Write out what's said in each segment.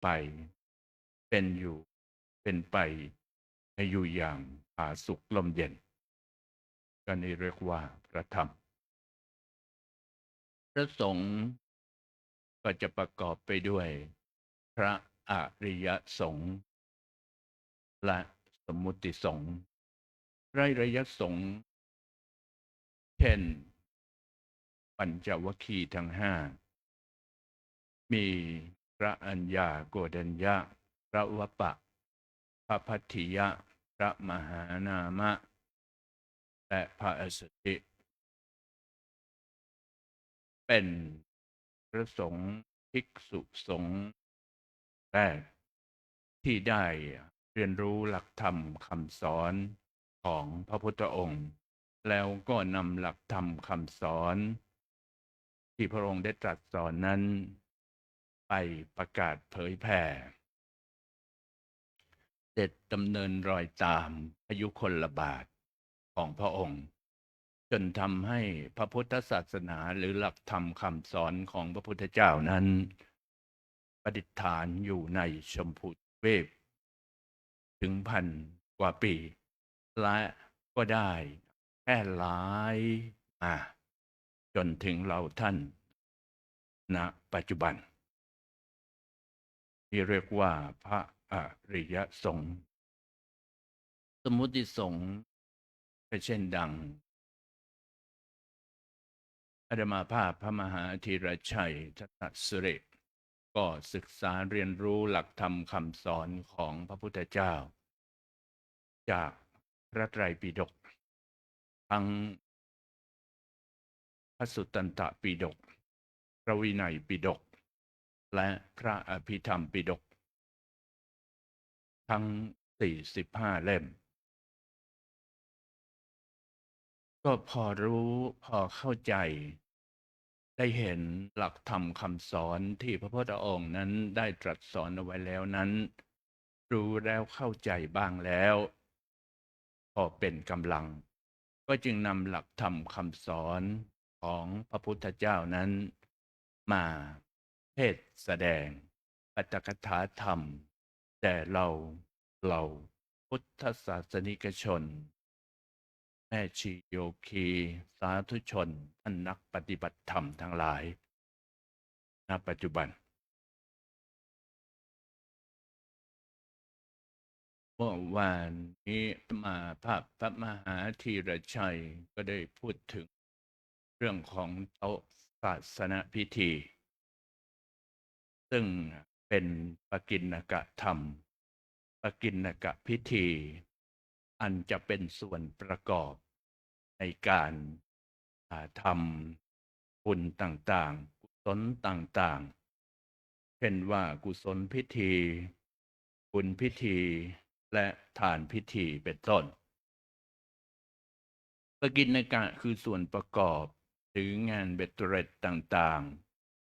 ไปเป็นอยู่เป็นไปให้อยู่อย่างผาสุกลมเย็นก็นี่เรียกว่าพระธรรมพระสงฆ์ก็จะประกอบไปด้วยพระอริยสงฆ์และสมมุติสงฆ์พระอริยสงฆ์เช่นปัญจวัคคีย์ทั้งห้ามีพระอัญญาโกณัญญะพระวปปะพระพัทธิยะพระมหานามะและพระอสสชิเป็นพระสงฆ์ภิกษุสงฆ์แรกที่ได้เรียนรู้หลักธรรมคำสอนของพระพุทธองค์แล้วก็นำหลักธรรมคำสอนที่พระองค์ได้ตรัสสอนนั้นไปประกาศเผยแผ่เด็ดดำเนินรอยตามพยุคลบาทของพระองค์จนทำให้พระพุทธศาสนาหรือหลักธรรมคำสอนของพระพุทธเจ้านั้นประดิษฐานอยู่ในชมพูทวีปถึงพันกว่าปีและก็ได้แพร่หลายมาจนถึงเราท่านณปัจจุบันที่เรียกว่าพระอริยสงฆ์สมมุติสงฆ์ก็เช่นดังอาตมาภาพพระมหาธีรชัยทัตตสุริก็ศึกษาเรียนรู้หลักธรรมคำสอนของพระพุทธเจ้าจากพระไตรปิฎกทั้งพระสุตตันตปิฎกพระวินัยปิฎกและพระอภิธรรมปิฎกทั้ง45เล่มก็พอรู้พอเข้าใจได้เห็นหลักธรรมคำสอนที่พระพุทธองค์นั้นได้ตรัสสอนเอาไว้แล้วนั้นรู้แล้วเข้าใจบ้างแล้วพอเป็นกำลังก็จึงนำหลักธรรมคำสอนของพระพุทธเจ้านั้นมาเทศแสดงปาฐกถาธรรมแต่เราพุทธศาสนิกชนแม่ชีโยคีสาธุชนท่านนักปฏิบัติธรรมทั้งหลายณปัจจุบันเมื่อวานนี้มาพระมหาธีรชัยก็ได้พูดถึงเรื่องของโต๊ะศาสนพิธีซึ่งเป็นปกิณกธรรมปกิณกพิธีอันจะเป็นส่วนประกอบในการทำบุญต่างๆกุศลต่างๆเช่นว่ากุศลพิธีบุญพิธีและทานพิธีเป็นต้นปกิณกะคือส่วนประกอบหรืองานเบ็ดเตร็ดต่าง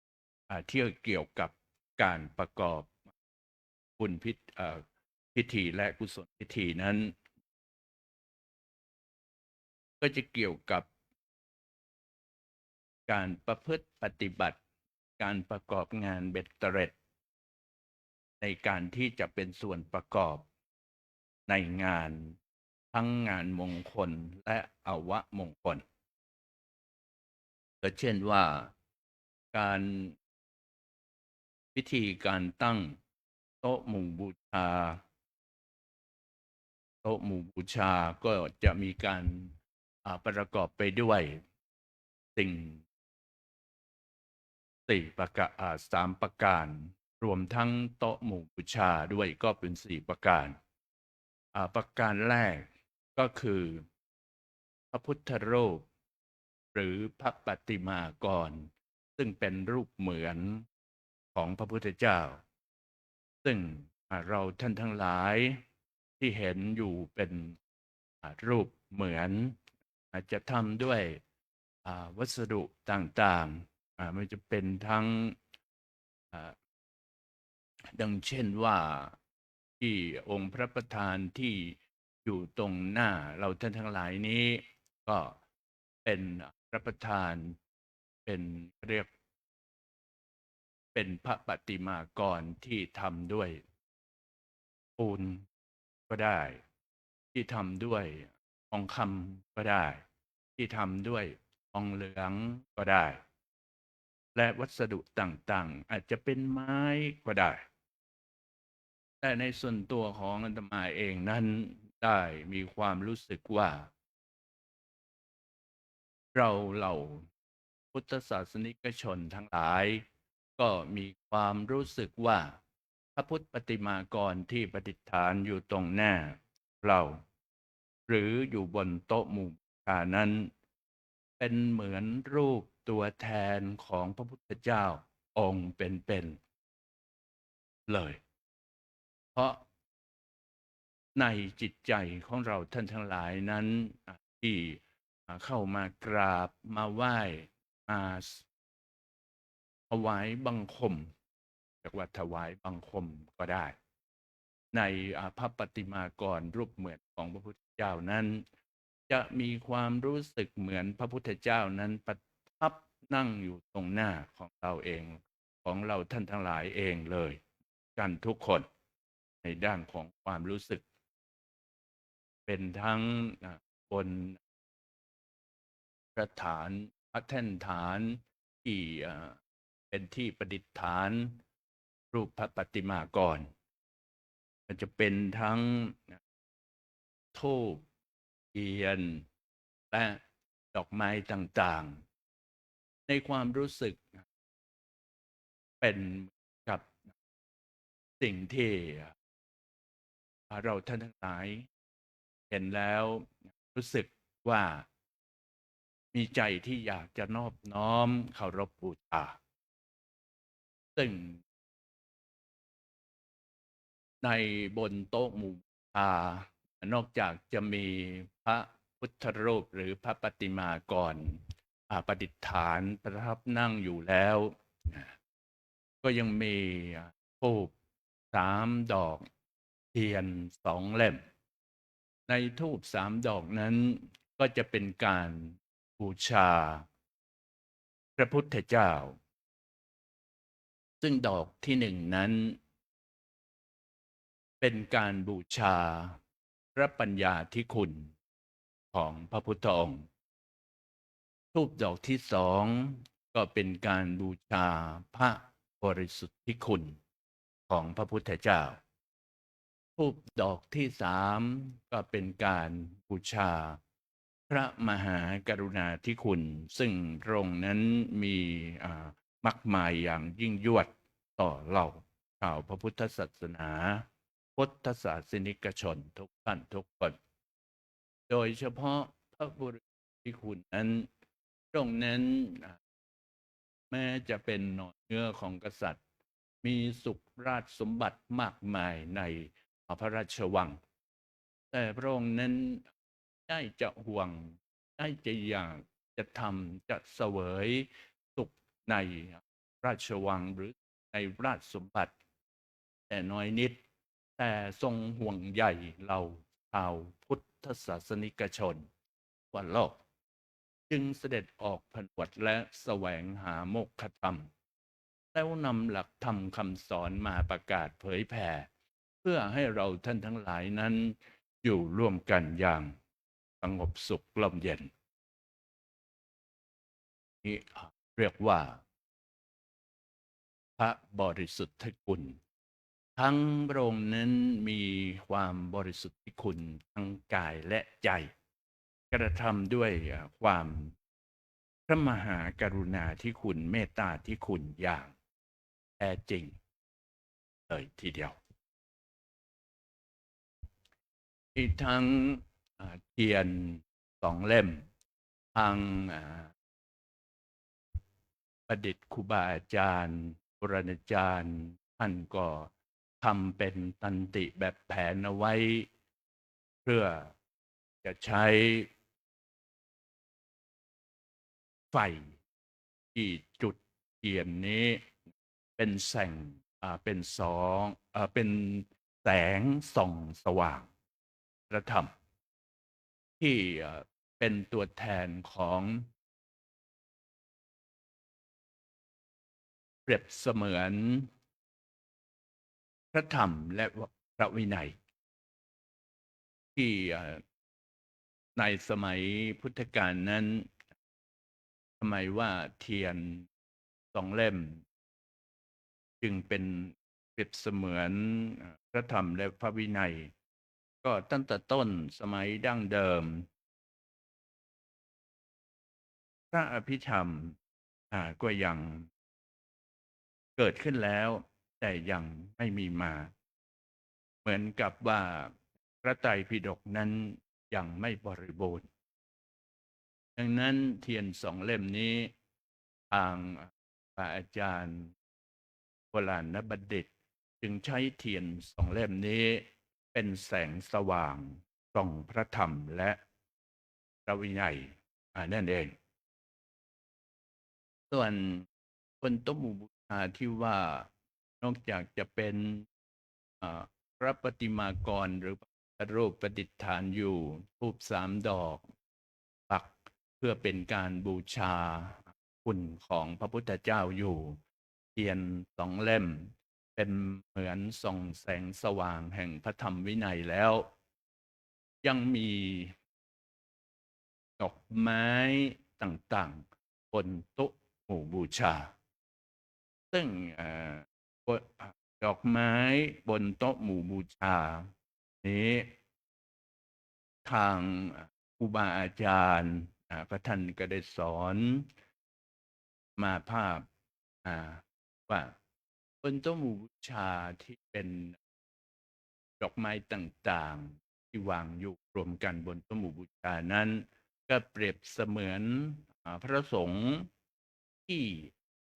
ๆที่เกี่ยวกับการประกอบบุญพิธีและกุศลพิธีนั้นก็จะเกี่ยวกับการประพฤติปฏิบัติการประกอบงานเบ็ดเตร็ดในการที่จะเป็นส่วนประกอบในงานทั้งงานมงคลและอวมงคลก็เช่นว่าการพิธีการตั้งโต๊ะหมู่บูชาโต๊ะหมู่บูชาก็จะมีการประกอบไปด้วยสิ่ง3ประการรวมทั้งโต๊ะหมู่บูชาด้วยก็เป็น4ประการประการแรกก็คือพระพุทธรูปหรือพระปฏิมากรซึ่งเป็นรูปเหมือนของพระพุทธเจ้าซึ่งเราท่านทั้งหลายที่เห็นอยู่เป็นรูปเหมือนอาจจะทำด้วยวัสดุต่างๆไม่จะเป็นทั้งดังเช่นว่าที่องค์พระประธานที่อยู่ตรงหน้าเราท่านทั้งหลายนี้ก็เป็นพระประธานเป็นเรียก เป็นพระประติมากรที่ทำด้วยปูนก็ได้ที่ทำด้วยทองคำก็ได้ที่ทำด้วยทองเหลืองก็ได้และวัสดุต่างๆอาจจะเป็นไม้ก็ได้แต่ในส่วนตัวของอาตมาเองนั้นได้มีความรู้สึกว่าเราเหล่าพุทธศาสนิกชนทั้งหลายก็มีความรู้สึกว่าพระพุทธประติมากรที่ประดิษฐานอยู่ตรงหน้าเราหรืออยู่บนโต๊ะหมู่บูชานั้นเป็นเหมือนรูปตัวแทนของพระพุทธเจ้าองค์เป็นๆเลยเพราะในจิตใจของเราท่านทั้งหลายนั้นที่เข้ามากราบมาไหว้มาถวายบังคมเรียกว่าถวายบังคมก็ได้ในพระประติมากรรูปเหมือนของพระพุทธเจ้านั้นจะมีความรู้สึกเหมือนพระพุทธเจ้านั้นประทับนั่งอยู่ตรงหน้าของเราเองของเราท่านทั้งหลายเองเลยกันทุกคนในด้านของความรู้สึกเป็นทั้งบนประฐานพระแท่นฐานที่เป็นที่ประดิษฐานรูปพระประติมากรมันจะเป็นทั้งธูปเทียนและดอกไม้ต่างๆในความรู้สึกเป็นกับสิ่งที่เราท่านทั้งหลายเห็นแล้วรู้สึกว่ามีใจที่อยากจะนอบน้อมเคารพบูชาซึ่งในบนโต๊ะหมู่บูชานอกจากจะมีพระพุทธรูปหรือพระประติมากรประดิษฐานประทับนั่งอยู่แล้วก็ยังมีธูป3ดอกเทียน2เล่มในธูป3ดอกนั้นก็จะเป็นการบูชาพระพุทธเจ้าซึ่งดอกที่1นั้นเป็นการบูชาพระปัญญาธิคุณของพระพุทธองค์ธูปดอกที่2ก็เป็นการบูชาพระบริสุทธิคุณของพระพุทธเจ้าธูปดอกที่3ก็เป็นการบูชาพระมหากรุณาธิคุณซึ่งพระองค์นั้นมีมากมายอย่างยิ่งยวดต่อเราชาวพระพุทธศาสนาพุทธศาสนิกชนทุกท่านทุกคนโดยเฉพาะพระบริสุทธิคุณนั้นตรงนั้นแม้จะเป็นหน่อเนื้อของกษัตริย์มีสุขราชสมบัติมากมายในพระราชวังแต่พระองค์นั้นได้จะห่วงได้จะอยากจะทำจะเสวยสุขในราชวังหรือในราชสมบัติแต่น้อยนิดแต่ทรงห่วงใยเราชาวพุทธศาสนิกชนทั่วโลกจึงเสด็จออกผนวดและแสวงหาโมกขธรรมแล้วนำหลักธรรมคำสอนมาประกาศเผยแผ่เพื่อให้เราท่านทั้งหลายนั้นอยู่ร่วมกันอย่างสงบสุขร่มเย็นนี่เรียกว่าพระบริสุทธิคุณทั้งพระองค์นั้นมีความบริสุทธิคุณทั้งกายและใจกระทำด้วยความพระมหากรุณาธิคุณเมตตาธิคุณอย่างแท้จริงเลยทีเดียวอีกทั้งเทียน2เล่มทางประดิษฐ์ครูบาอาจารย์บุรณาจารย์ท่านก็ทำเป็นตันติแบบแผนเอาไว้เพื่อจะใช้ไฟที่จุดเทียนนี้เป็นแสงเป็นเป็นแสงส่องสว่างพระธรรมที่เป็นตัวแทนของ เปรียบเสมือนพระธรรมและพระวินัยที่ในสมัยพุทธกาลนั้นทำไมว่าเทียน2 เล่มจึงเป็นเปรียบเสมือนพระธรรมและพระวินัยก็ตั้งแต่ต้นสมัยดั้งเดิมพระอภิธรรมก็ยังเกิดขึ้นแล้วแต่ยังไม่มีมาเหมือนกับว่าพระไตรปิฎกนั้นยังไม่บริบูรณ์ดังนั้นเทียน2 เล่มนี้ทางพระอาจารย์โบราณบัณฑิตจึงใช้เทียน2 เล่มนี้เป็นแสงสว่างส่องพระธรรมและพระวินัยนั่นเองส่วนคนต้มหมู่บูชาที่ว่านอกจากจะเป็นพระประติมากรหรือพระรูปประดิษฐานอยู่ธูป3 ดอกปักเพื่อเป็นการบูชาคุณของพระพุทธเจ้าอยู่เทียน2 เล่มเป็นเหมือนส่องแสงสว่างแห่งพระธรรมวินัยแล้วยังมีดอกไม้ต่างๆบนโต๊ะหมู่บูชาซึ่งดอกไม้บนโต๊ะหมู่บูชานี้ทางครูบาอาจารย์ก็ท่านก็ได้สอนมาภาพว่าบนโต๊ะหมู่บูชาที่เป็นดอกไม้ต่างๆที่วางอยู่รวมกันบนโต๊ะหมู่บูชานั้นก็เปรียบเสมือนพระสงฆ์ที่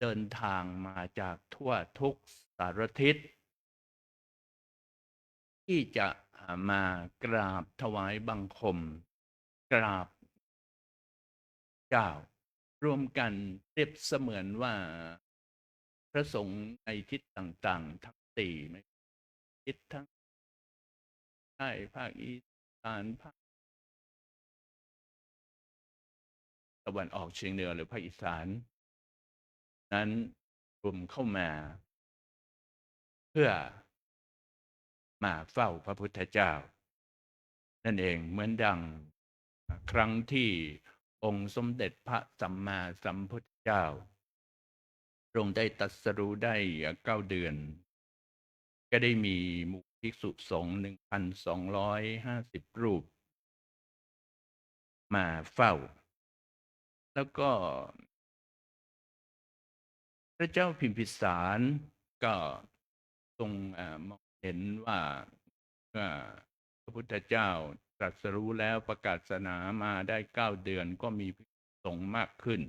เดินทางมาจากทั่วทุกสารทิศที่จะมากราบถวายบังคมกราบเจ้ารวมกันเปรียบเสมือนว่าพระสงฆ์ในทิศต่างๆทั้ง4ทิศทั้งใต้ภาคอีสานภาคตะวันออกเฉียงเหนือหรือภาคอีสานนั้นรวมเข้ามาเพื่อมาเฝ้าพระพุทธเจ้านั่นเองเหมือนดังครั้งที่องค์สมเด็จพระสัมมาสัมพุทธเจ้าทรงได้ตรัสรู้ได้9 เดือนก็ได้มีหมู่ภิกษุสงฆ์1,250 รูปมาเฝ้าแล้วก็พระเจ้าพิมพิสารก็ทรงมองเห็นว่าเมื่อพระพุทธเจ้าตรัสรู้แล้วประกาศศาสนามาได้9 เดือนก็มีภิกษุสงฆ์มากขึ้น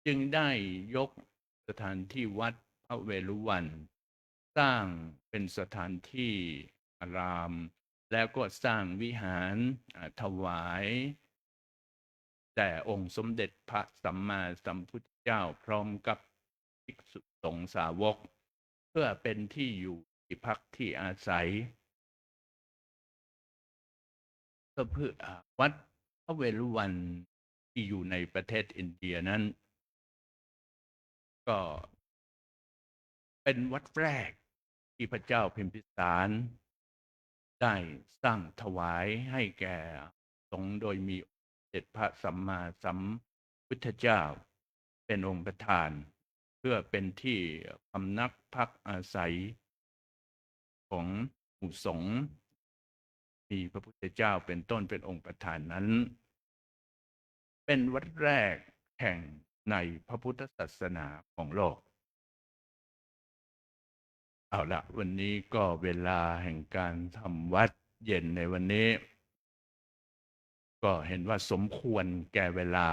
จึงได้ยกสถานที่วัดพระเวฬุวันสร้างเป็นสถานที่อารามแล้วก็สร้างวิหารถวายแด่องค์สมเด็จพระสัมมาสัมพุทธเจ้าพร้อมกับภิกษุสงฆ์สาวกเพื่อเป็นที่อยู่ที่พักที่อาศัยก็เพื่อวัดพระเวฬุวันที่อยู่ในประเทศอินเดียนั้นก็เป็นวัดแรกที่พระเจ้าพิมพิสารได้สร้างถวายให้แก่สงฆ์โดยมีสมเด็จพระสัมมาสัมพุทธเจ้าเป็นองค์ประธานเพื่อเป็นที่พำนักพักอาศัยของหมู่สงฆ์มีพระพุทธเจ้าเป็นต้นเป็นองค์ประธานนั้นเป็นวัดแรกแห่งในพระพุทธศาสนาของโลกเอาละวันนี้ก็เวลาแห่งการทำวัดเย็นในวันนี้ก็เห็นว่าสมควรแก่เวลา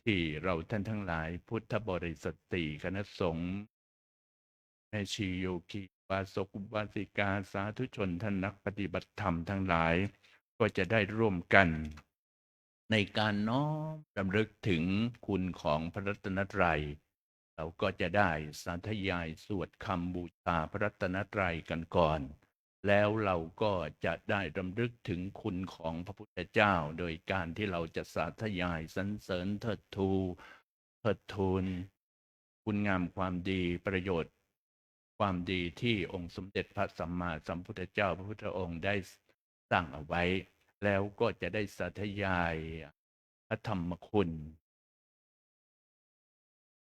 ที่เราท่านทั้งหลายพุทธบริษัท4คณะสงฆ์แม่ชีโยคีวาสกอุบาสิกาสาธุชนท่านนักปฏิบัติธรรมทั้งหลายก็จะได้ร่วมกันในการน้อมรำลึกถึงคุณของพระรัตนตรัยเราก็จะได้สาธยายสวดคำบูชาพระรัตนตรัยกันก่อนแล้วเราก็จะได้รำลึกถึงคุณของพระพุทธเจ้าโดยการที่เราจะสาธยายสรรเสริญเทิดทูน คุณงามความดีประโยชน์ความดีที่องค์สมเด็จพระสัมมาสัมพุทธเจ้าพระพุทธองค์ได้สร้างเอาไว้แล้วก็จะได้สาธยายพระธรรมคุณ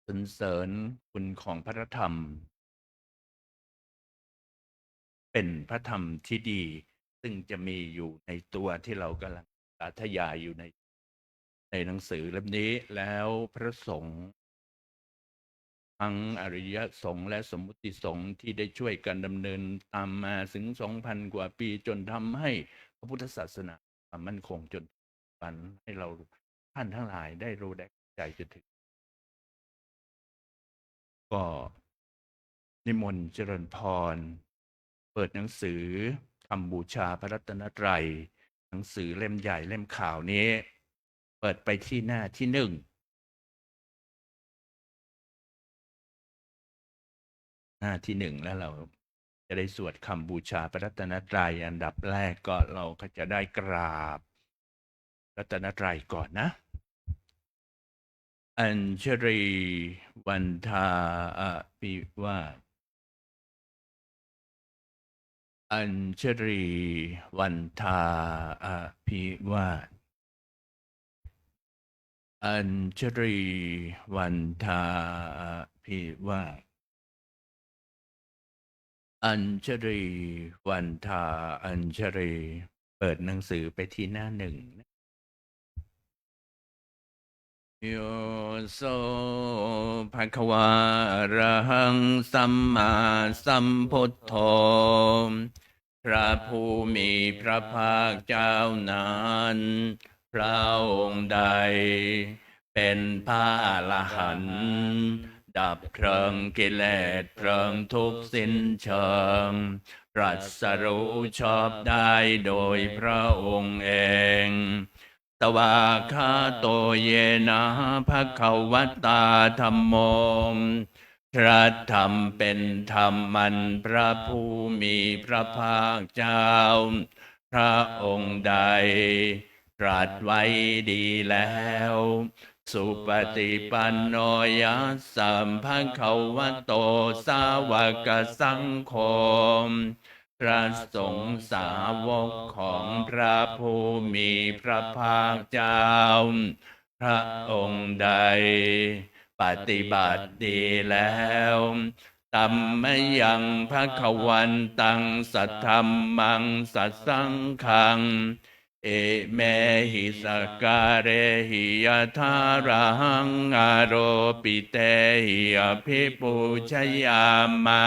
สรรเสริญคุณของพระธรรมเป็นพระธรรมที่ดีซึ่งจะมีอยู่ในตัวที่เรากำลังสาธยายอยู่ในหนังสือเล่มนี้แล้วพระสงฆ์ทั้งอริยสงฆ์และสมมุติสงฆ์ที่ได้ช่วยกันดำเนินตามมาถึง 2,000 กว่าปีจนทำให้พระพุทธศาสนามั่นคงจนปันให้เราท่านทั้งหลายได้รู้ได้เข้าใจจนถึงก็นิมนต์เจริญพรเปิดหนังสือคำบูชาพระรัตนตรัยหนังสือเล่มใหญ่เล่มข่าวนี้เปิดไปที่หน้าที่1หน้าที่1แล้วเราจะได้สวดคำบูชาพระรัตนตรัยอันดับแรกก็เราก็จะได้กราบรัตนตรัยก่อนนะอัญชรีวันทาอภิวาทอัญชรีวันทาอภิวาทอัญชรีวันทาอภิวาทอัญชรีวันทาอัญชรีเปิดหนังสือไปที่หน้า1โยโสภะคะวะอะระหังสัมมาสัมพุทโธพระผู้มีพระภาคเจ้านั้นพระองค์ใดเป็นพระอรหันต์ดับเพลิงกิเลสเพลิงทุกข์สิ้นเชิงตรัสรู้ชอบได้โดยพระองค์เองตวาคาโตเยนะภะคะวตาธัมโมพระธรรมเป็นธรรมมันพระผู้มีพระภาคเจ้าพระองค์ใดตรัสไว้ดีแล้วสุปฏิปันโนยัสสัมภะคะวะโตสาวกสังโฆพระสงฆ์สาวกของพระผู้มีพระภาคเจ้าพระองค์ใดปฏิบัติดีแล้วตัมมยังภคะวันตังสัทธัมมังสัสสังฆังเอเมหิสการเรหิยทารังอโรปิเตหิอภิปูชยามา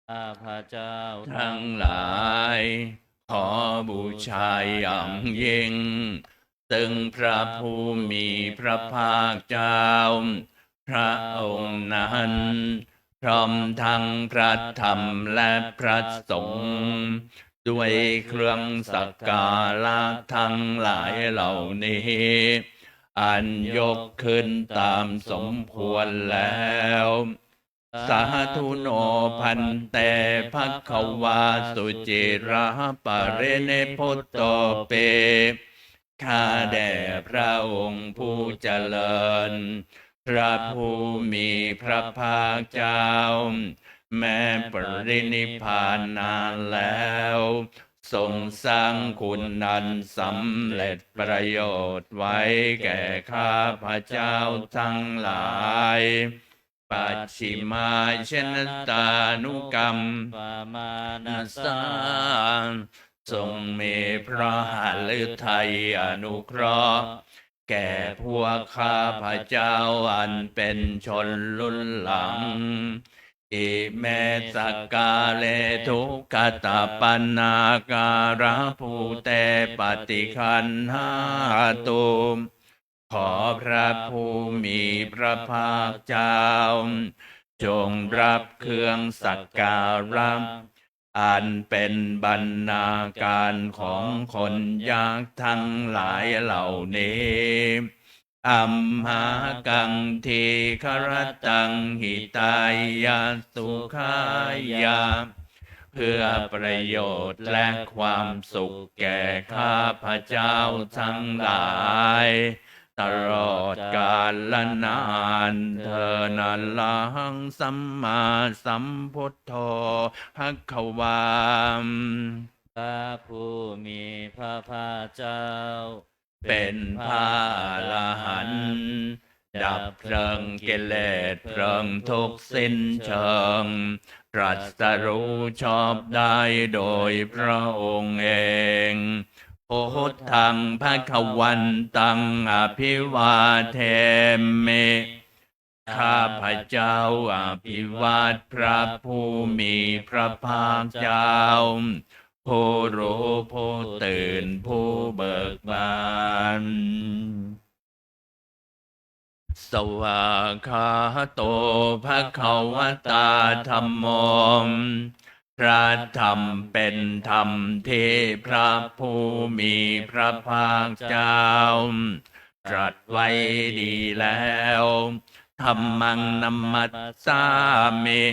ข้าพเจ้าทั้งหลายขอบูชาอย่างยิ่งซึ่งพระผู้มีพระภาคเจ้าพระองค์นั้นพร้อมทั้งพระธรรมและพระสงฆ์ด้วยเครื่องสักการะทั้งหลายเหล่านี้อันยกขึ้นตามสมควรแล้วสาธุโนพันเตภควาสุจิระปะเรเนพุตโตเปข้าแด่พระองค์ผู้เจริญพระผู้มีพระภาคเจ้าแม้ปรินิพพานนานแล้วทรงสร้างคุณนันสำเร็จประโยชน์ไว้แก่ข้าพระเจ้าทั้งหลายปัจฉิมาชนตานุกรรมปมานัสสาทรงมีพระหฤทัยอนุเคราะห์แก่พวกข้าพระเจ้าอันเป็นชนรุ่นหลังอิเมสกกาเลทุกขตาปันนาการะภูเตปฏิคันหาตุขอพระผู้มีพระภาคเจ้าจงรับเครื่องสักการะอันเป็นบรรณาการของคนยากทั้งหลายเหล่านี้อัมหากังทีครตังหิตายาสุขายาเพื่อประโยชน์และความสุขแก่ข้าพระเจ้าทั้งหลายต ตลอดกาลละนานเธอนันลังสัมมาสัมพุทโธภควาพระผู้มีพระภาคเจ้าเป็นพระอรหันต์ดับเพลิงกิเลสเพลิงทุกข์สิ้นเชิงตรัสรู้ชอบได้โดยพระองค์เองพุทธังภวันตังอภิวาเทมิข้าพเจ้าอภิวาทพระผู้มีพระภาคเจ้าผู้รู้ผู้ตื่นผู้เบิกบานสวากขาโตภควตาธัมโมพระธรรมเป็นธรรมที่พระผู้มีพระภาคเจ้าตรัสไว้ดีแล้วธัมมังนัมมัสสามิ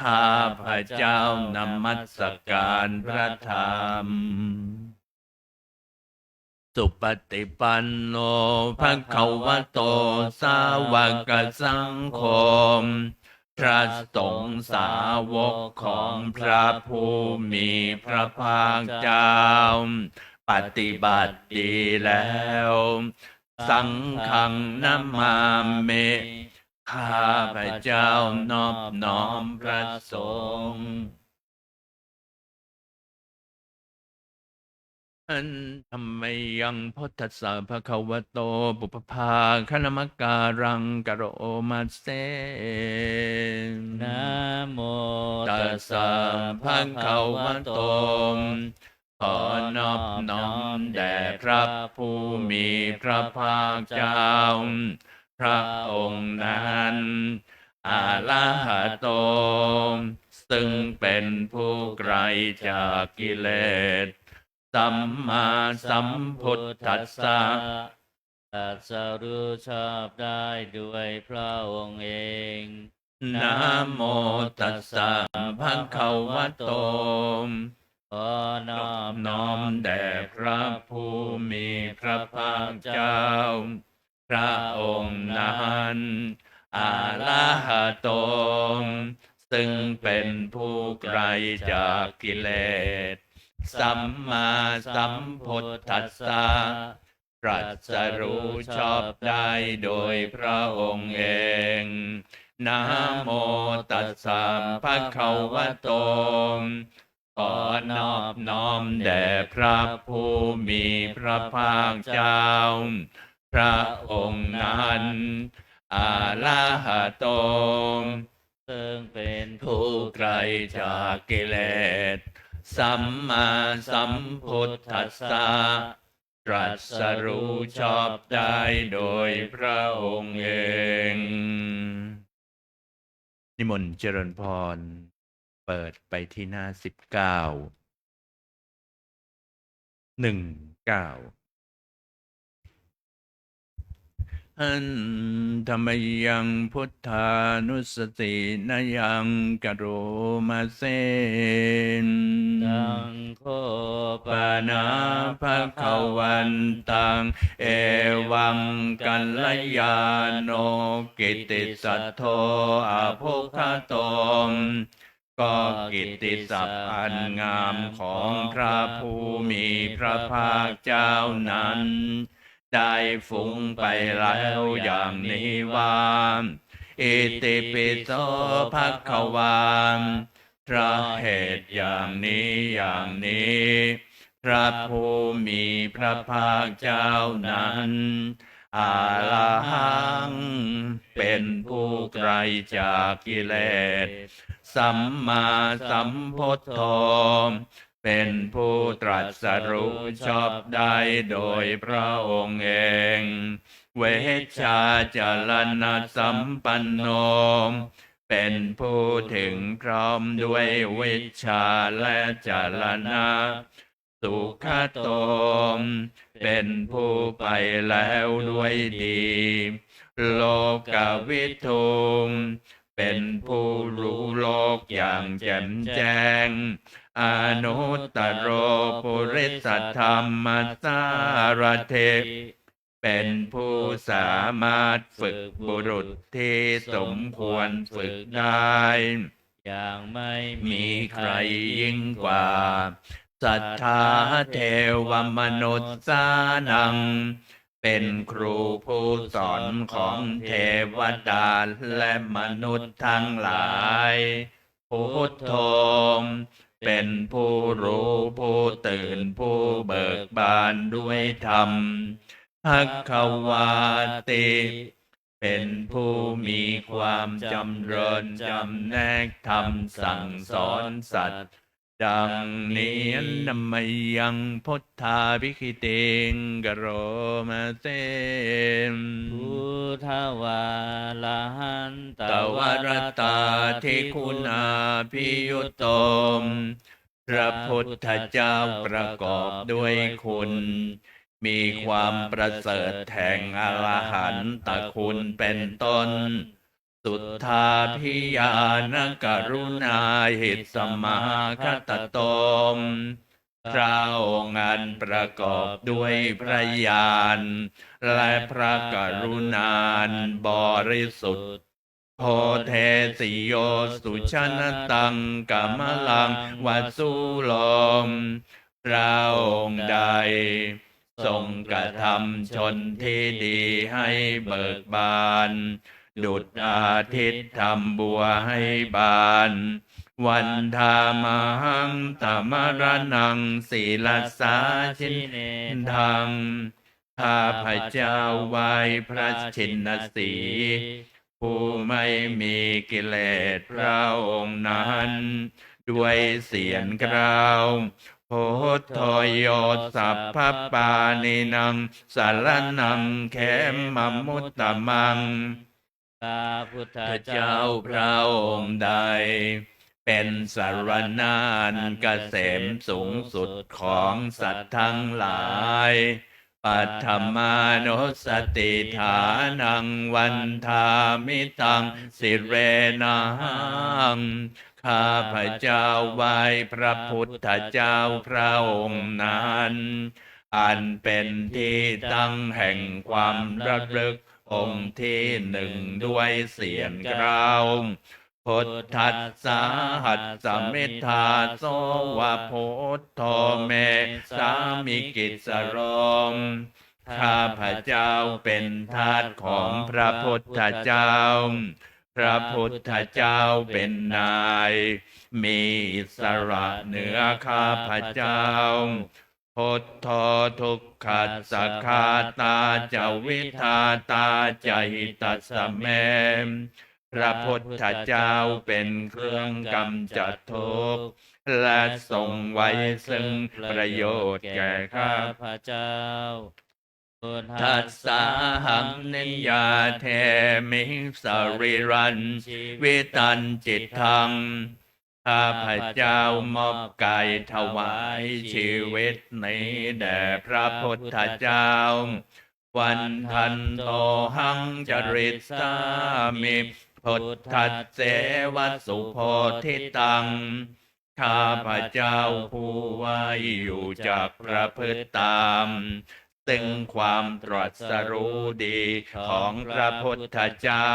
ข้าพเจ้านมัสการพระธรรมสุปฏิปันโนภควโตสาวกสังโฆพระสงฆ์สาวกของพระผู้มีพระภาคเจ้าปฏิบัติดีแล้วสังฆังนามามิข้าพเจ้านอบน้อมพระสงฆ์ธรรมยังพุทธัสสะภะคะวะโตปุพพาคณมการังกะโรมาเสนะโมตัสสะภะคะวะโตขอนอบน้อมแด่พระผู้มีพระภาคเจ้าพระองค์นั้นอะระหะโตซึ่งเป็นผู้ไกลจากกิเลสสัมมาสัมพุทธัสสะตรัสรู้ชอบได้ด้วยพระองค์เองนะโมตัสสะภะคะวะโตขอนอบน้อมแด่พระผู้มีพระภาคเจ้าพระองค์นั้นอะระหะโตซึ่งเป็นผู้ไกลจากกิเลสสัมมาสัมพุทธัสสะตรัสรู้ชอบได้โดยพระองค์เองนะโมตัสสะภะคะวะโตขอนอบน้อมแด่พระผู้มีพระภาคเจ้าพระองค์นั้นอะระหะโตซึ่งเป็นผู้ไกลจากกิเลสสัมมาสัมพุทธัสสะตรัสรู้ชอบได้โดยพระองค์เองนิมนต์เจริญพรเปิดไปที่หน้า19ธรรมยังพุทธานุสตินยังกโรมาเสนสังโฆปนาภคะวันตังเอวังกัลยาโนกิติสัทโธอะภุคโตก็กิตติศัพท์อันงามของพระผู้มีพระภาคเจ้านั้นได้ฟุ้งไปแล้วอย่างนี้ว่าอิติปิโสภควาพระเหตุอย่างนี้พระผู้มีพระภาคเจ้านั้นอะระหังเป็นผู้ไกลจากกิเลสสัมมาสัมพุทโธเป็นผู้ตรัสรู้ชอบได้โดยพระองค์เองเวชชาจรณะสัมปันโนเป็นผู้ถึงพร้อมด้วยวิชาและจรณะสุขโตเป็นผู้ไปแล้วด้วยดีโลกวิทูเป็นผู้รู้โลกอย่างแจ่มแจ้งอนุตตโรปุริสธรรมสารเท เป็นผู้สามารถฝึกบุรุษที่สมควรฝึกได้ อย่างไม่มีใครยิ่งกว่าศรัทธาเทวมนุษย์สานัง เป็นครูผู้สอนของเทวดาและมนุษย์ทั้งหลายพุทโธเป็นผู้รู้ผู้ตื่นผู้เบิกบานด้วยธรรมภักควาติ เป็นผู้มีความจำเริญจำแนกธรรมสั่งสอนสัตว์ดังนี้นัมมยังพุทธาภิคิติงกโรมาเตม พุทธวาลาหันต ตวรตาทิคุณาพิยุตโตมพระพุทธเจ้าประกอบด้วยคุณ มีความประเสริฐแห่งอรหันตคุณเป็นต้น สุทธาพิยานกรุณาหิตสมาคตโตมพระองค์อันประกอบด้วยพระญาณและพระกรุณาบริสุทธิ์ โพเทสิโยสุชนตังกัมลังวัสสุโลมพระองค์ใดทรงกระทำชนที่ดีให้เบิกบานดุจอาทิตย์ทำบัวให้บานวันธามหังตมรนังศีลสาชินทังข้าพเจ้าไหว้พระชินสี ผู้ไม่มีกิเลสพระองค์นั้น ด้วยเสียงกล่าวพุทโธโยสัพพปานินังสารนังเขมมมุตตมัง ข้าพุทธ พระ เจ้า เจ้าพระองค์ใด เป็นสารณาอันเกษมสูงสุดของสัตว์ทั้งหลายปัทมานุสติฐานังวันทามิตังสิเรนังข้าพระเจ้าไหว้พระพุทธเจ้าพระองค์นั้น อันเป็นที่ตั้งแห่งความระลึกองค์ที่หนึ่งด้วยเสียงกล่าวพุทธัสสะหัสสมิทธาโสวะพุทโธเมสามิกิสโรมข้าพระเจ้าเป็นทาสของพระพุทธเจ้า พระพุทธเจ้าเป็นนาย มีอิสระเหนือข้าพระเจ้าพุทโธทุกขัสสคาตาจวิทาตาจหิตัสสะเมพระพุทธเจ้าเป็นเครื่องกำจัดทุกข์และทรงไว้ซึ่งประโยชน์แก่ข้า พระเจ้า ทัสสะหังนิยาเทมิสริรันวิตันจิตทังข้าพระเจ้ามอบกายถวายชีวิตนี้แด่พระพุทธเจ้า วันทันโตหังจริตสามิพุทธัสเสวสุโพธิตังข้าพระเจ้าผู้ว่าอยู่จากประพฤติตามซึ่งความตรัสรู้ดีของพระพุทธเจ้า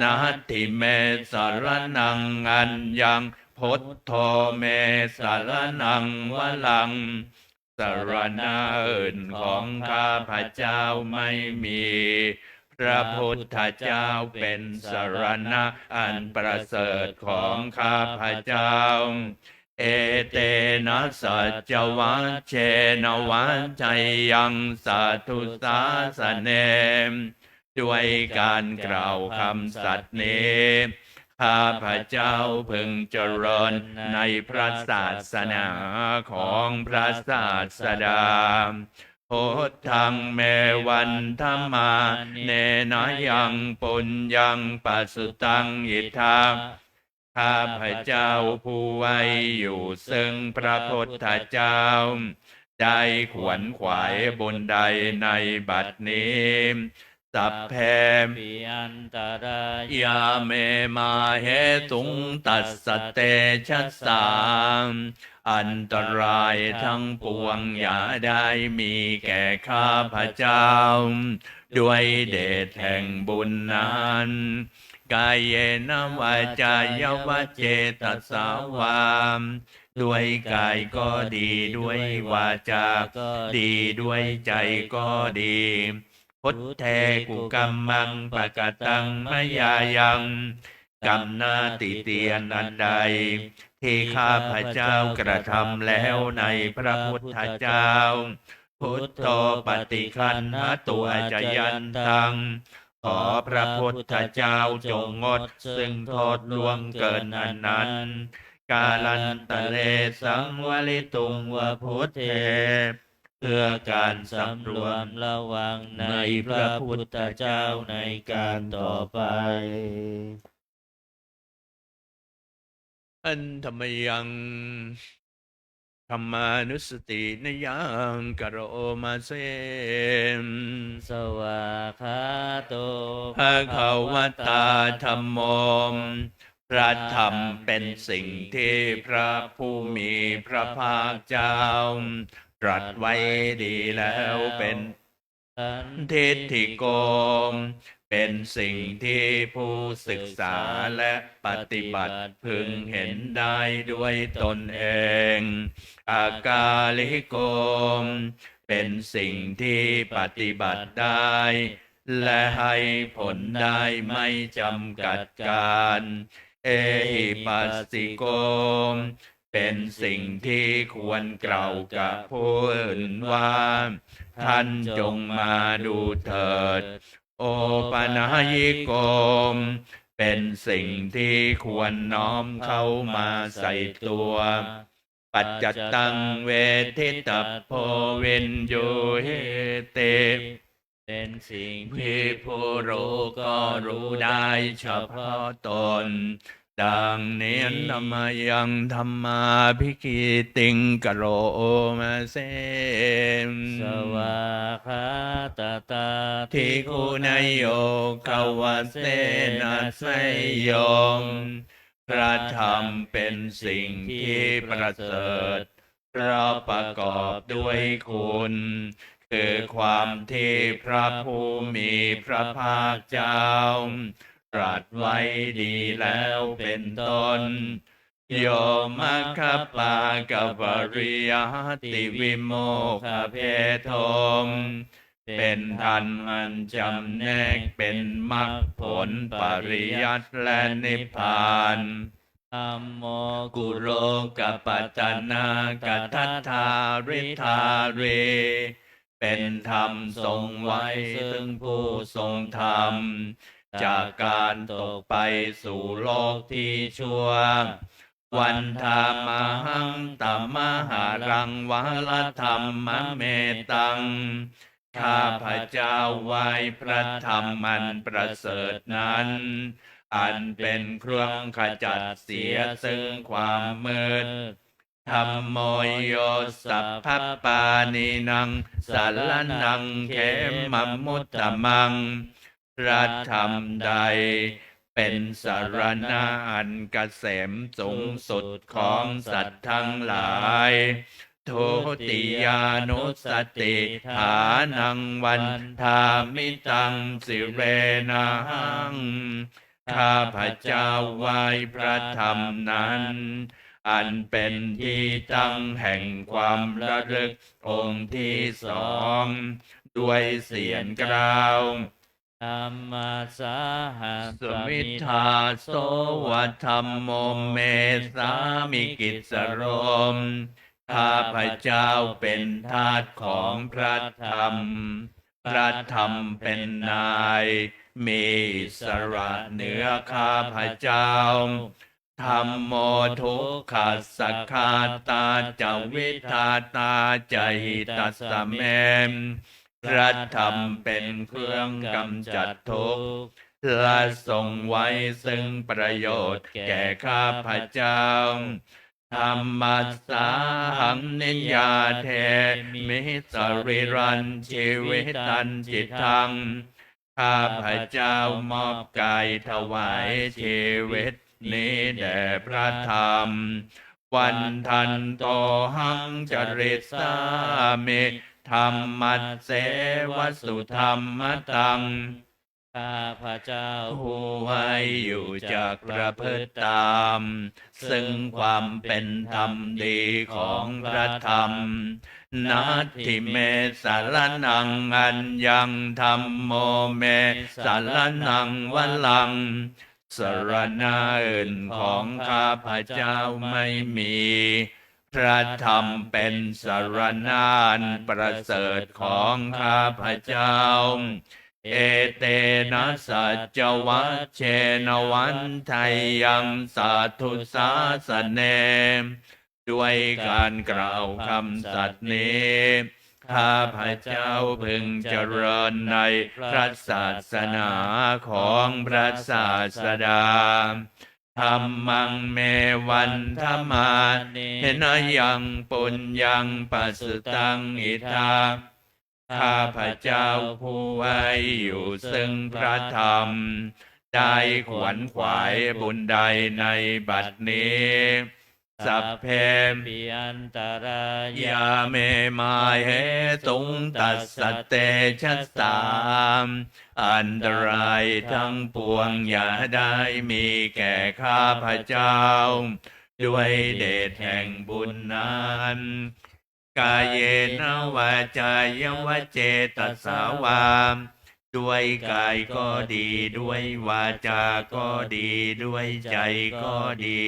นาทิเมสารนังอัญญังพุทโธเมสารนังวลังสารณะอื่นของข้าพระเจ้าไม่มีพระพุทธเจ้าเป็นสารณะอันประเสริฐของข้าพระเจ้าเอเตนะสัจจวัชเชนวัจจยังสัตถุสาสเนมด้วยการกล่าวคำสัตย์นี้ข้าพระเจ้าพึงเจริญในพระศาสนาของพระศาสดาพุทธังเมวันธรรมาเนนะยังปุญญังปัสสุตังอิทธาข้าพระเจ้าผู้ไว้อยู่ซึ่งพระพุทธเจ้าได้ขวนขวายบุญใดในบัดนี้ สัพเพ ปิอันตราย ยาเมมาเหตุงตัสสะเตชัสสามอันตรายทั้งปวงอย่าได้มีแก่ข้าพเจ้าด้วยเดชแห่งบุญนั้นกายเยนะวาจายวเจตสาวามด้วยกายก็ดีด้วยวาจาก็ดีด้วยใจก็ดีพุทเทกุกัมมังปะกตังมยายังกรรมนาติเตียนอันใดที่ข้าพเจ้ากระทำแล้วในพระพุทธเจ้าพุทโธปฏิคันหตัวจยันตังขอพระพุทธเจ้าจงงดซึ่งโทษล่วงเกินอันนั้นกาลันตะเลสังวลิตุงวพุทเทเพื่อการสำรวมระวังในพระพุทธเจ้าในการต่อไปอันธรรมยังธรรมานุสตินยังกโรมาเสมสวาคาโต ภะคะวตาธัมโมพระธรรมเป็นสิ่งที่พระผู้มีพระภาคเจ้าตรัสไว้ดีแล้วเป็นทิฏฐิโกเป็นสิ่งที่ผู้ศึกษาและปฏิบัติพึงเห็นได้ด้วยตนเองอากาลิโกเป็นสิ่งที่ปฏิบัติได้และให้ผลได้ไม่จำกัดการเอหิปัสสิโกเป็นสิ่งที่ควรกล่าวกับผู้อื่นว่าท่านจงมาดูเถิดโอปนายิโกเป็นสิ่งที่ควรน้อมเข้ามาใส่ตัวปัจจตังเวทิตโพวินโยเหเตเป็นสิ่งที่ผู้รู้ก็รู้ได้เฉพาะตนดังนี้ธรรมยังธรรมาภิกิติงกโรมาเสมสวาคาตตาทิคุณโยกวเสนาสยมพระธรรมเป็นสิ่งที่ประเสริฐเพราะประกอบด้วยคุณคือความที่พระผู้มีพระภาคเจ้าตรัสไว้ดีแล้วเป็นต้นโยมัคคปากปริยติวิโมคเพโทมเป็นทันมันจำแนกเป็นมรรคผลปริยัติและนิพพานธัมโมกุโรกปัตตนากทัทธาริธาเรเป็นธรรมทรงไว้ซึ่งผู้ทรงธรรมจากการตกไปสู่โลกที่ชั่ววันธามหังตัมมหารังวลธรรมเมตังข้าพเจ้าไหว้พระธรรมมันประเสริฐนั้นอันเป็นเครื่องขจัดเสียซึ่งความมืดธัมโมโยสัพพปานินังสัลลนังเขมมุตตมังพระธรรมใดเป็นสารณะอันเกษมสูงสุดของสัตว์ทั้งหลายทุติยานุสติฐานังวันธามิตังสิเรนังข้าพเจ้าไหว้พระธรรมนั้นอันเป็นที่ตั้งแห่งความระลึกองค์ที่สองด้วยเสียงกล่าวธัมมาสาหัสมิทาโสวธัมโมเมสามิกิสโรมข้าพเจ้าเป็นทาสของพระธรรมพระธรรมเป็นนายมีอิสระเหนือข้าพเจ้าธัมโมทุกขัสสะคาตาจวิทาตาจหิตัสสะเมพระธรรมเป็นเครื่องกำจัดทุกข์และทรงไว้ซึ่งประโยชน์แก่ข้าพเจ้าธรรมัสสาหังนิยาเทมิสริรันชีวิตันจิตทัง ข้าพเจ้ามอบกายถวายชีวิตนี้แด่พระธรรมวันทันโตหังจริสามิธรรมัสเสวสุธรรมตังข้าพเจ้าผู้ไว้อยู่จากประพฤติตามซึ่งความเป็นธรรมดีของพระธรรมนัตถิเมสารนังอัญญังธรรมโมเมสารนังวลังสรณะอื่นของข้าพเจ้าไม่มีพระธรรมเป็นสรณะอันประเสริฐของข้าพเจ้าเอเตนะสัจจวัชเชนวันไทยังสาธุสาสเนด้วยการกล่าวคำสัตย์นี้ข้าพเจ้าพึงเจริญในพระศาสนาของพระศาสดาธรรมังเมวันธรรมาเห็นยังปุญญังปัสสุตังอิทาข้าพเจ้าผู้ไว้อยู่ซึ่งพระธรรมได้ขวนขวายบุญใดในบัดนี้สัพเพปิอันตรายาเมมาเหตุงตัสสะเตชะสามอันตรายทั้งปวงอย่าได้มีแก่ข้าพเจ้าด้วยเดชแห่งบุญนั้นกายเยนวาจายวเจตสาวามด้วยกายก็ดีด้วยวาจาก็ดีด้วยใจก็ดี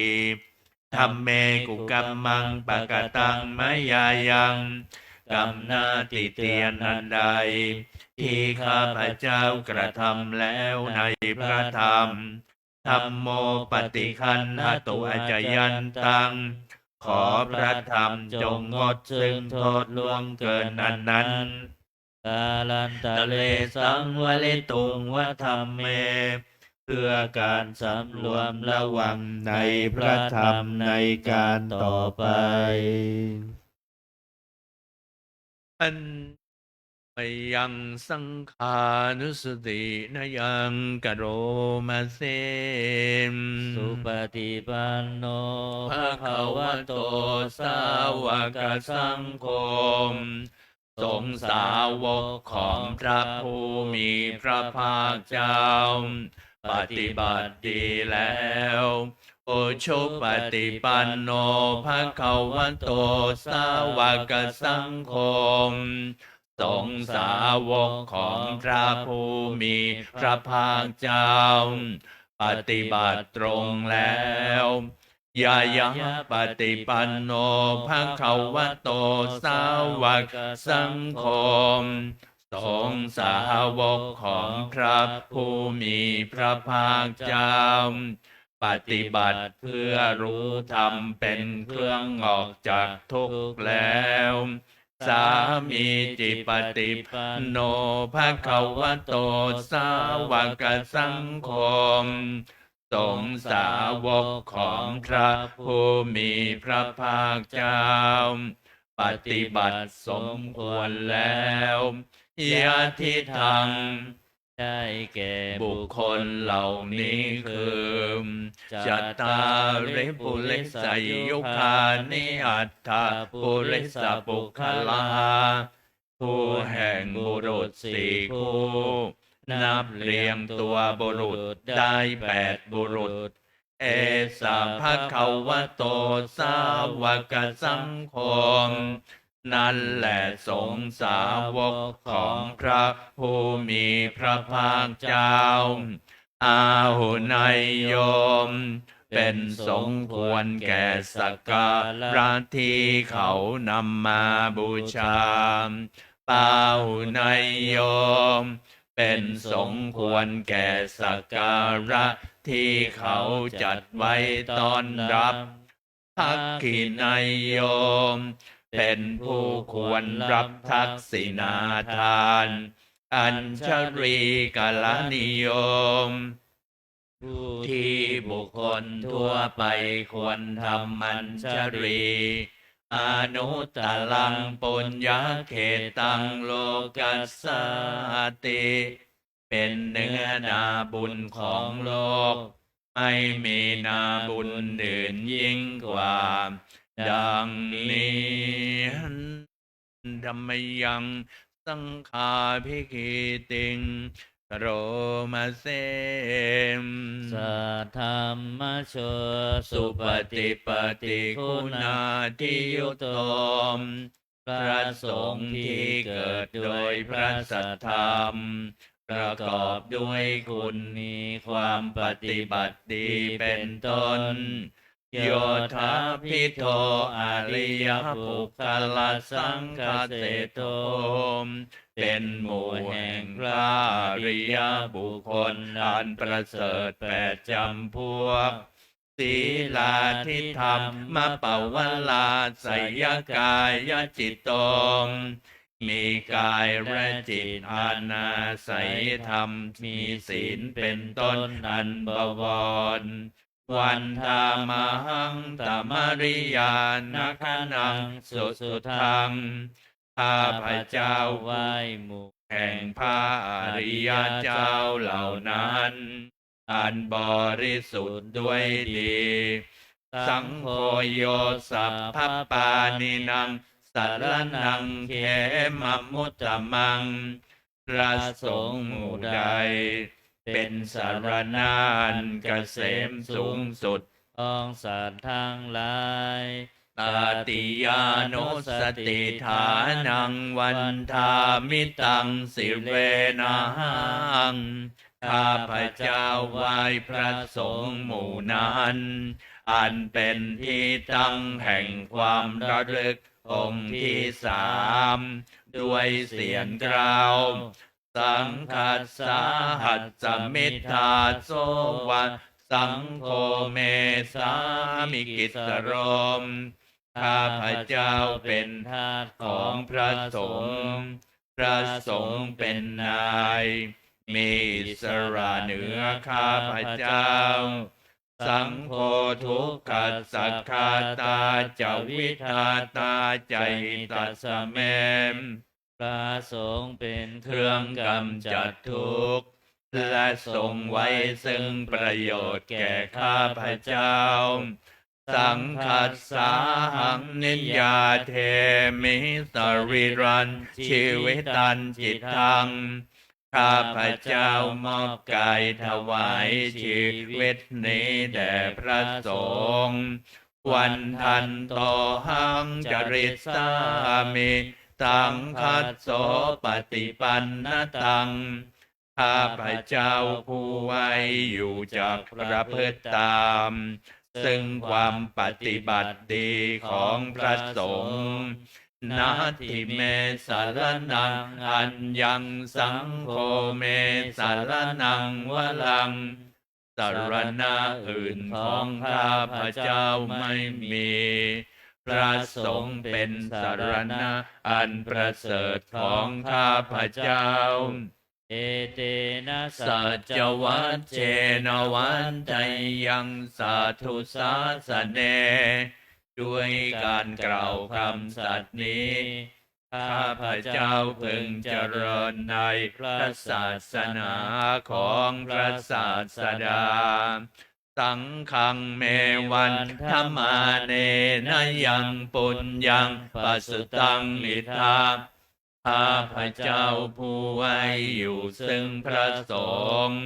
ธรรมเมกุกัมมังปะกตังมยายังกรรมนาติเตียนอันใดที่ข้าพเจ้ากระทำแล้วในพระธรรมธัมโมปฏิคันหตุอจยันตังขอพระธรรมจงงดซึ่งโทษล่วงเกินอันนั้นกาลันตะเลสังวลิตุงวธรรมเมเพื่อการสำรวมระวังในพระธรรมในการต่อไปอันมยังสังขานุสตินยังกโรมาเสมสุปฏิปันโนภะคะวะโตสาวกสังโฆสงฆ์สาวกของพระผู้มีพระภาคเจ้าปฏิบัติดีแล้วโอชุปฏิปันโนภะคะวะโตสาวกสังโฆสงฆ์สาวกของพระผู้มีพระภาคเจ้าปฏิบัติตรงแล้วยายะปฏิปันโนภะคะวะโตสาวกสังโฆสงฆ์สาวกของพระผู้มีพระภาคเจ้าปฏิบัติเพื่อรู้ธรรมเป็นเครื่องออกจากทุกข์แล้วสามีจิปฏิปันโนภะคะวะโตสาวกสังโฆสงฆ์สาวกของพระผู้มีพระภาคเจ้าปฏิบัติสมควรแล้วยะทิทังได้แก่บุคคลเหล่านี้คือจัตตาริปุริสยุคานิอัตถาปุริสปุคลาผู้แห่งบุรุษสี่คู่นับเรียงตัวบุรุษได้8บุรุษเอสาภะคะวะโตสาวกสังโฆนั่นแหละสงฆ์สาวกของพระผู้มีพระภาคเจ้าอาหุนายโยมเป็นสมควรแก่สักการะที่เขานำมาบูชาปาหุนายโยมเป็นสมควรแก่สักการะที่เขาจัดไว้ต้อนรับภักขินายโยมเป็นผู้ควรรับทักษิณาทานอัญชรีกาลนิยมที่บุคคลทั่วไปควรทำอัญชรีอนุตตลังปุญญเขตังโลกัสสติ เป็นเนื้อนาบุญของโลกไม่มีนาบุญอื่นยิ่งกว่าดังนี้ธรรมยังสังฆาภิกิติงกโรมาเสม สัทธรรมโชสุปฏิปติคุณาทิยุตโตมพระสงฆ์ที่เกิดโดยพระสัทธรรมประกอบด้วยคุณมีความปฏิบัติดีเป็นต้นโยธาพิโทอริยปุคลสังฆเสโตมเป็นหมู่แห่งพระอริยบุคคลอันประเสริฐ8 จำพวกศีลาทิธรรมปวลาสยกายจิตตมมีกายและจิตอานาศัยธรรมมีศีลเป็นต้นอันบวรวันธามหังตมริยานัคนังสุทังข้าพเจ้าไหว้หมู่แห่งพระอริยเจ้าเหล่านั้นอันบริสุทธิ์ด้วยดีสังโฆโยสัพพปานินังสารนังเขมมุตตมังพระสงฆ์หมู่ใดเป็นสารณาอันเกษมสูงสุดของสัตว์ทั้งหลายตาติยานุสติฐานังวันทามิตังสิเวนะหังข้าพเจ้าไหว้พระสงฆ์หมู่นั้นอันเป็นที่ตั้งแห่งความระลึกองค์ที่3ด้วยเสียงกล่าวสังคัสสาหัสสมิทธาโสวะสังโฆเมสามิกิสโรมข้าพเจ้าเป็นทาสของพระสงฆ์พระสงฆ์เป็นนายมีอิสระเหนือข้าพเจ้าสังโฆทุกขัสสคาตาจวิทาตาใจตัสเมมพระสงฆ์เป็นเครื่องกำจัดทุกข์และทรงไว้ซึ่งประโยชน์แก่ข้าพเจ้าสังคัสสาหังนิยาเทมิสริรันชีวิตันจิตทังข้าพเจ้ามอบกายถวายชีวิตนี้แด่พระสงฆ์วันทันโตหังจริสามิตังคัสโสปฏิปันนตังข้าพเจ้าผู้ไว้อยู่จากประพฤติตามซึ่งความปฏิบัติดีของพระสงฆ์นาทิเมสารนังอัญญังสังโฆเมสารนังวลังสารณะอื่นของข้าพเจ้าไม่มีพระสงฆ์เป็นสารณะอันประเสริฐของข้าพเจ้าเอเตนะสัจวัจเจนวันใจยังสาธุสาสเนด้วยการกล่าวคำสัตย์นี้ข้าพเจ้าพึงเจริญในพระศาสนาของพระศาสดาสังฆังเมวันธรรมาเนนะยังปุญญังปัสสุตังอิทาข้าพเจ้าผู้ไว้อยู่ซึ่งพระสงฆ์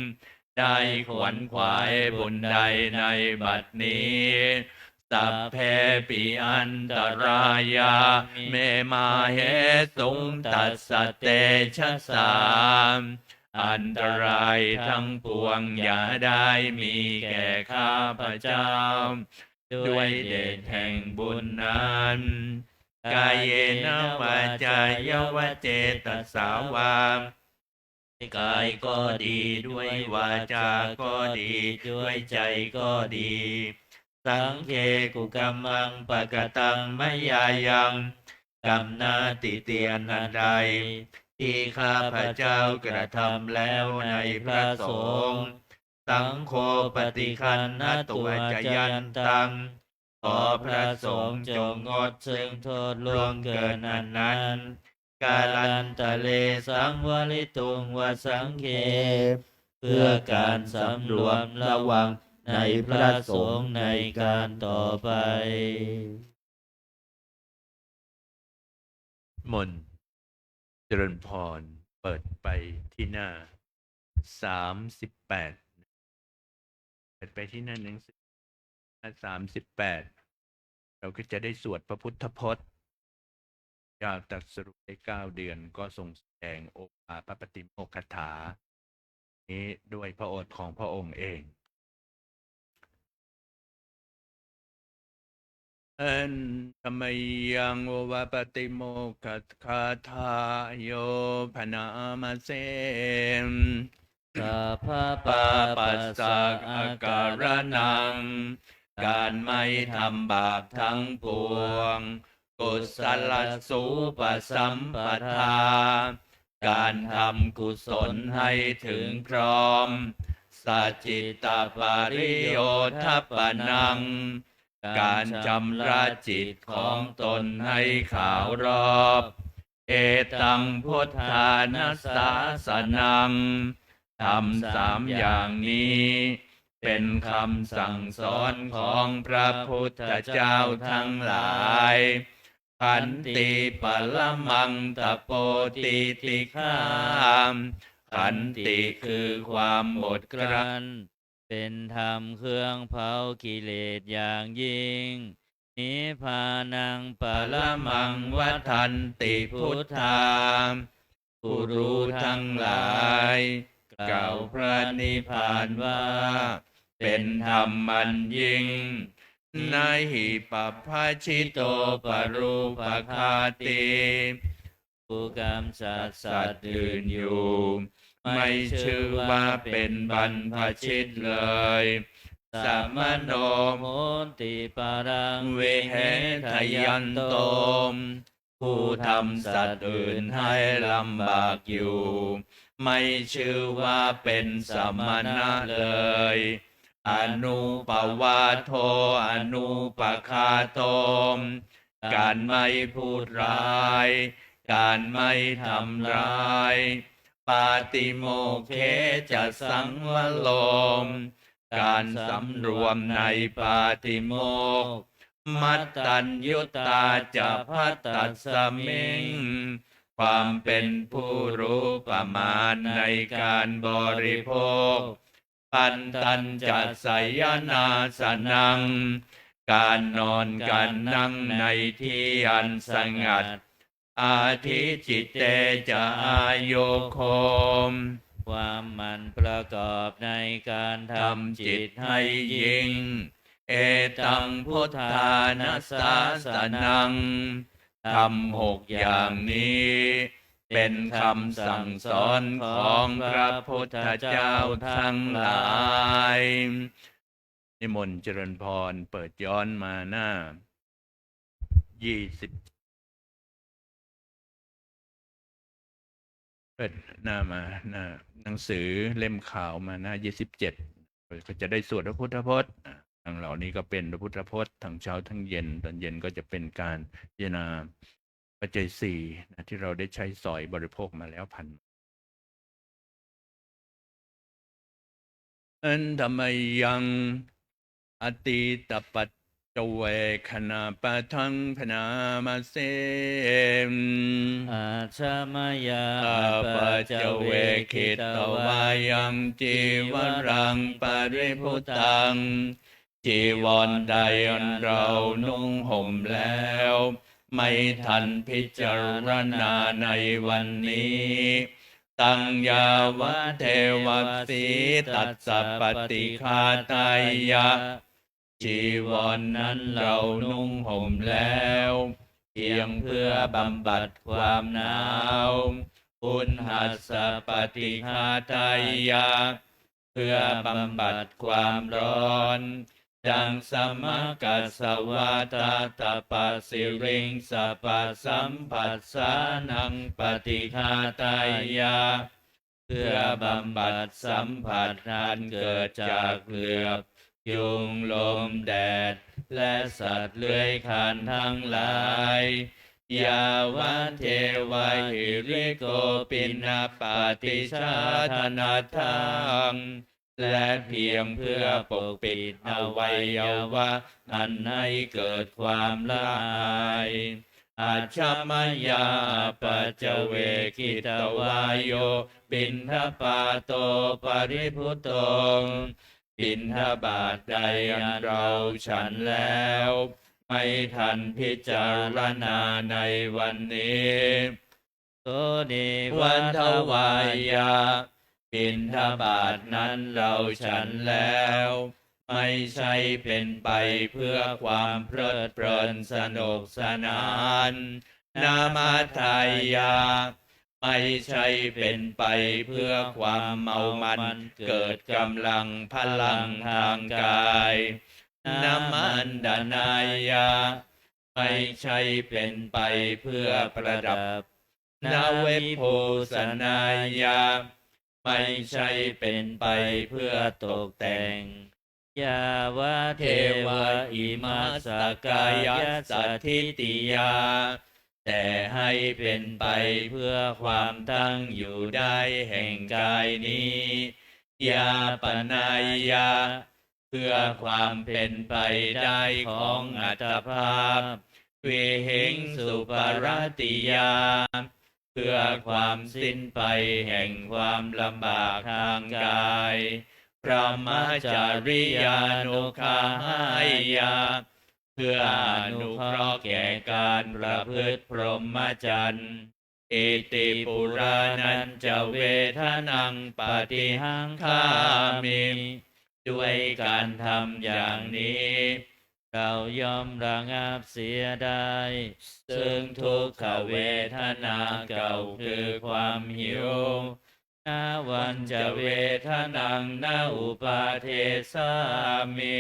ได้ขวนขวายบุญใดในบัดนี้สัพเพปิอันตรายาเมมาเหตุงตัสสะเตชะสามอันตรายทั้งปวงอย่าได้มีแก่ข้าพเจ้าด้วยเดชแห่งบุญนั้นกายเยนะวาจายวเจตสาวามกายก็ดีด้วยวาจาก็ดีด้วยใจก็ดีสังเคกุกัมมังปะกตังมยายังกรรมนาติเตียนอันใดที่ข้าพเจ้ากระทำแล้วในพระสงฆ์สังโฆปฏิคันนตัวจยันตังขอพระสงฆ์จงงดซึ่งโทษล่วงเกินอันนั้น กาลันตะเลสังวลิตุงวสังเคเพื่อการสำรวมระวังในพระสงฆ์ในการต่อไปมนต์เจริญพรเปิดไปที่หน้า38เปิดไปที่หน้าหนังสือหน้า38เราก็จะได้สวดพระพุทธพจน์ยาวตรัสรู้ได้9เดือนก็ทรงแสดงโอภาสพระปฏิโมกขถานี้ด้วยพระโอษฐ์ของพระองค์เองธรรมยังโอวาปฏิโมกขคาถาโยพนามาเสมสัพพะปาปัสสะปัสสะอาอาการ การะ นั นั ง ง การไม่ทำบาปทั้งปวง กุศลสูปสัมปทา การทำกุศลให้ถึงพร้อม สัจจิตปาริโยทปนัง การชำระจิตของตนให้ขาวรอบ เอตังพุทธานัสสาสนังทำ3อย่างนี้ เป็นคำสั่งสอนของพระพุทธเจ้าทั้งหลายขันติปรมังตโปติติฆามขันติคือความหมดกรันเป็นธรรมเครื่องเผากิเลสอย่างยิ่งนิพพานังปรมังวัฏันติพุทธาผู้รู้ทั้งหลายกล่าวพระนิพพานว่าเป็นธรรมมันยิ่งนาหิปัพพชิโตปรูปคาติผู้กำจัดสัตว์อื่นอยู่ไม่ชื่อว่าเป็นบรรพชิตเลยสัมมโนโหติปารังเวเหทยันโตผู้ทำสัตว์อื่นให้ลำบากอยู่ไม่ชื่อว่าเป็นสมณะเลยอนุปวาโทอนุปคาโตการไม่พูดร้ายการไม่ทำร้ายปาติโมกเขจะสังวโลมการสำรวมในปาติโมกข์มัตตัญยุตาจะพัตตัสสมิงความเป็นผู้รู้ประมาณในการบริโภคปันตัญจะสยนาสนังการนอนการนั่งในที่อันสงัดอาทิจิตเตจะอาโยโคมความมันประกอบในการทำจิตให้ยิ่งเอตังพุทธานัสสาสนังทำ6อย่างนี้เป็นคำสั่งสอนของพระพุทธเจ้าทั้งหลายนิมนต์เจริญพรเปิดย้อนมาหน้า20เปิดหน้ามาหน้าหนังสือเล่มขาวมาหน้า27ก็จะได้สวดพระพุทธพจน์ทั้งเหล่านี้ก็เป็นพระพุทธพจน์ทั้งเช้าทั้งเย็นตอนเย็นก็จะเป็นการพิจารณาปัจจัย4นะที่เราได้ใช้สอยบริโภคมาแล้วพันธรรมยังอติตปัจจเวคณาปะทังพนามาเสมอาชามายาปัจจเวคิตวายังจีวรังปริพุตังจีวรใดอันเรานุ่งห่มแล้วไม่ทันพิจารณาในวันนี้ตังยาวะเทวสีตัสสะปฏิฆาตายะจีวรนั้นเรานุ่งห่มแล้วเพียงเพื่อบำบัดความหนาวอุณหัสสะปฏิฆาตายะเพื่อบำบัดความร้อนดังสมกัสสวาตาตปะสิริงสปะสัมปัสสานังปฏิฆาตายะเพื่อบำบัดสัมผัสอันเกิดจากเหลือบยุงลมแดดและสัตว์เลื้อยคลานทั้งหลาย ยาวะเทวะหิริโกปินาปฏิชาธนาทังและเพียงเพื่อปกปิดอวัยวะอันให้เกิดความละอายอาชมยาปัจเจเวกิตวายโยปินทปาโตปริพุตโตบิณฑบาตใดอันเราฉันแล้วไม่ทันพิจารณาในวันนี้โสนิวันทวายาบิณฑบาตนั้นเราฉันแล้วไม่ใช่เป็นไปเพื่อความเพลิดเพลินสนุกสนานนามาทายาไม่ใช่เป็นไปเพื่อความเมามันเกิดกำลังพลังทางกายนามันดานายาไม่ใช่เป็นไปเพื่อประดับนาเวโพสนายาไม่ใช่เป็นไปเพื่อตกแต่งยาวะเทวะอิมาสกายสัทธิติยาแต่ให้เป็นไปเพื่อความตั้งอยู่ได้แห่งกายนี้ยาปนายาเพื่อความเป็นไปได้ของอัตภาพเวหิงสุปรติยาเพื่อความสิ้นไปแห่งความลำบากทางกายพระมจาริยานุคาหายาเพื่ออนุเคราะห์แก่การประพฤติพรหมจรรย์อิติปุรานันจะเวทนังปฏิหังคามิด้วยการทำอย่างนี้เราย่อมระงับเสียได้ซึ่งทุกขเวทนาเก่าคือความหิวนาวันจะเวทนังนาอุปาเทสามิ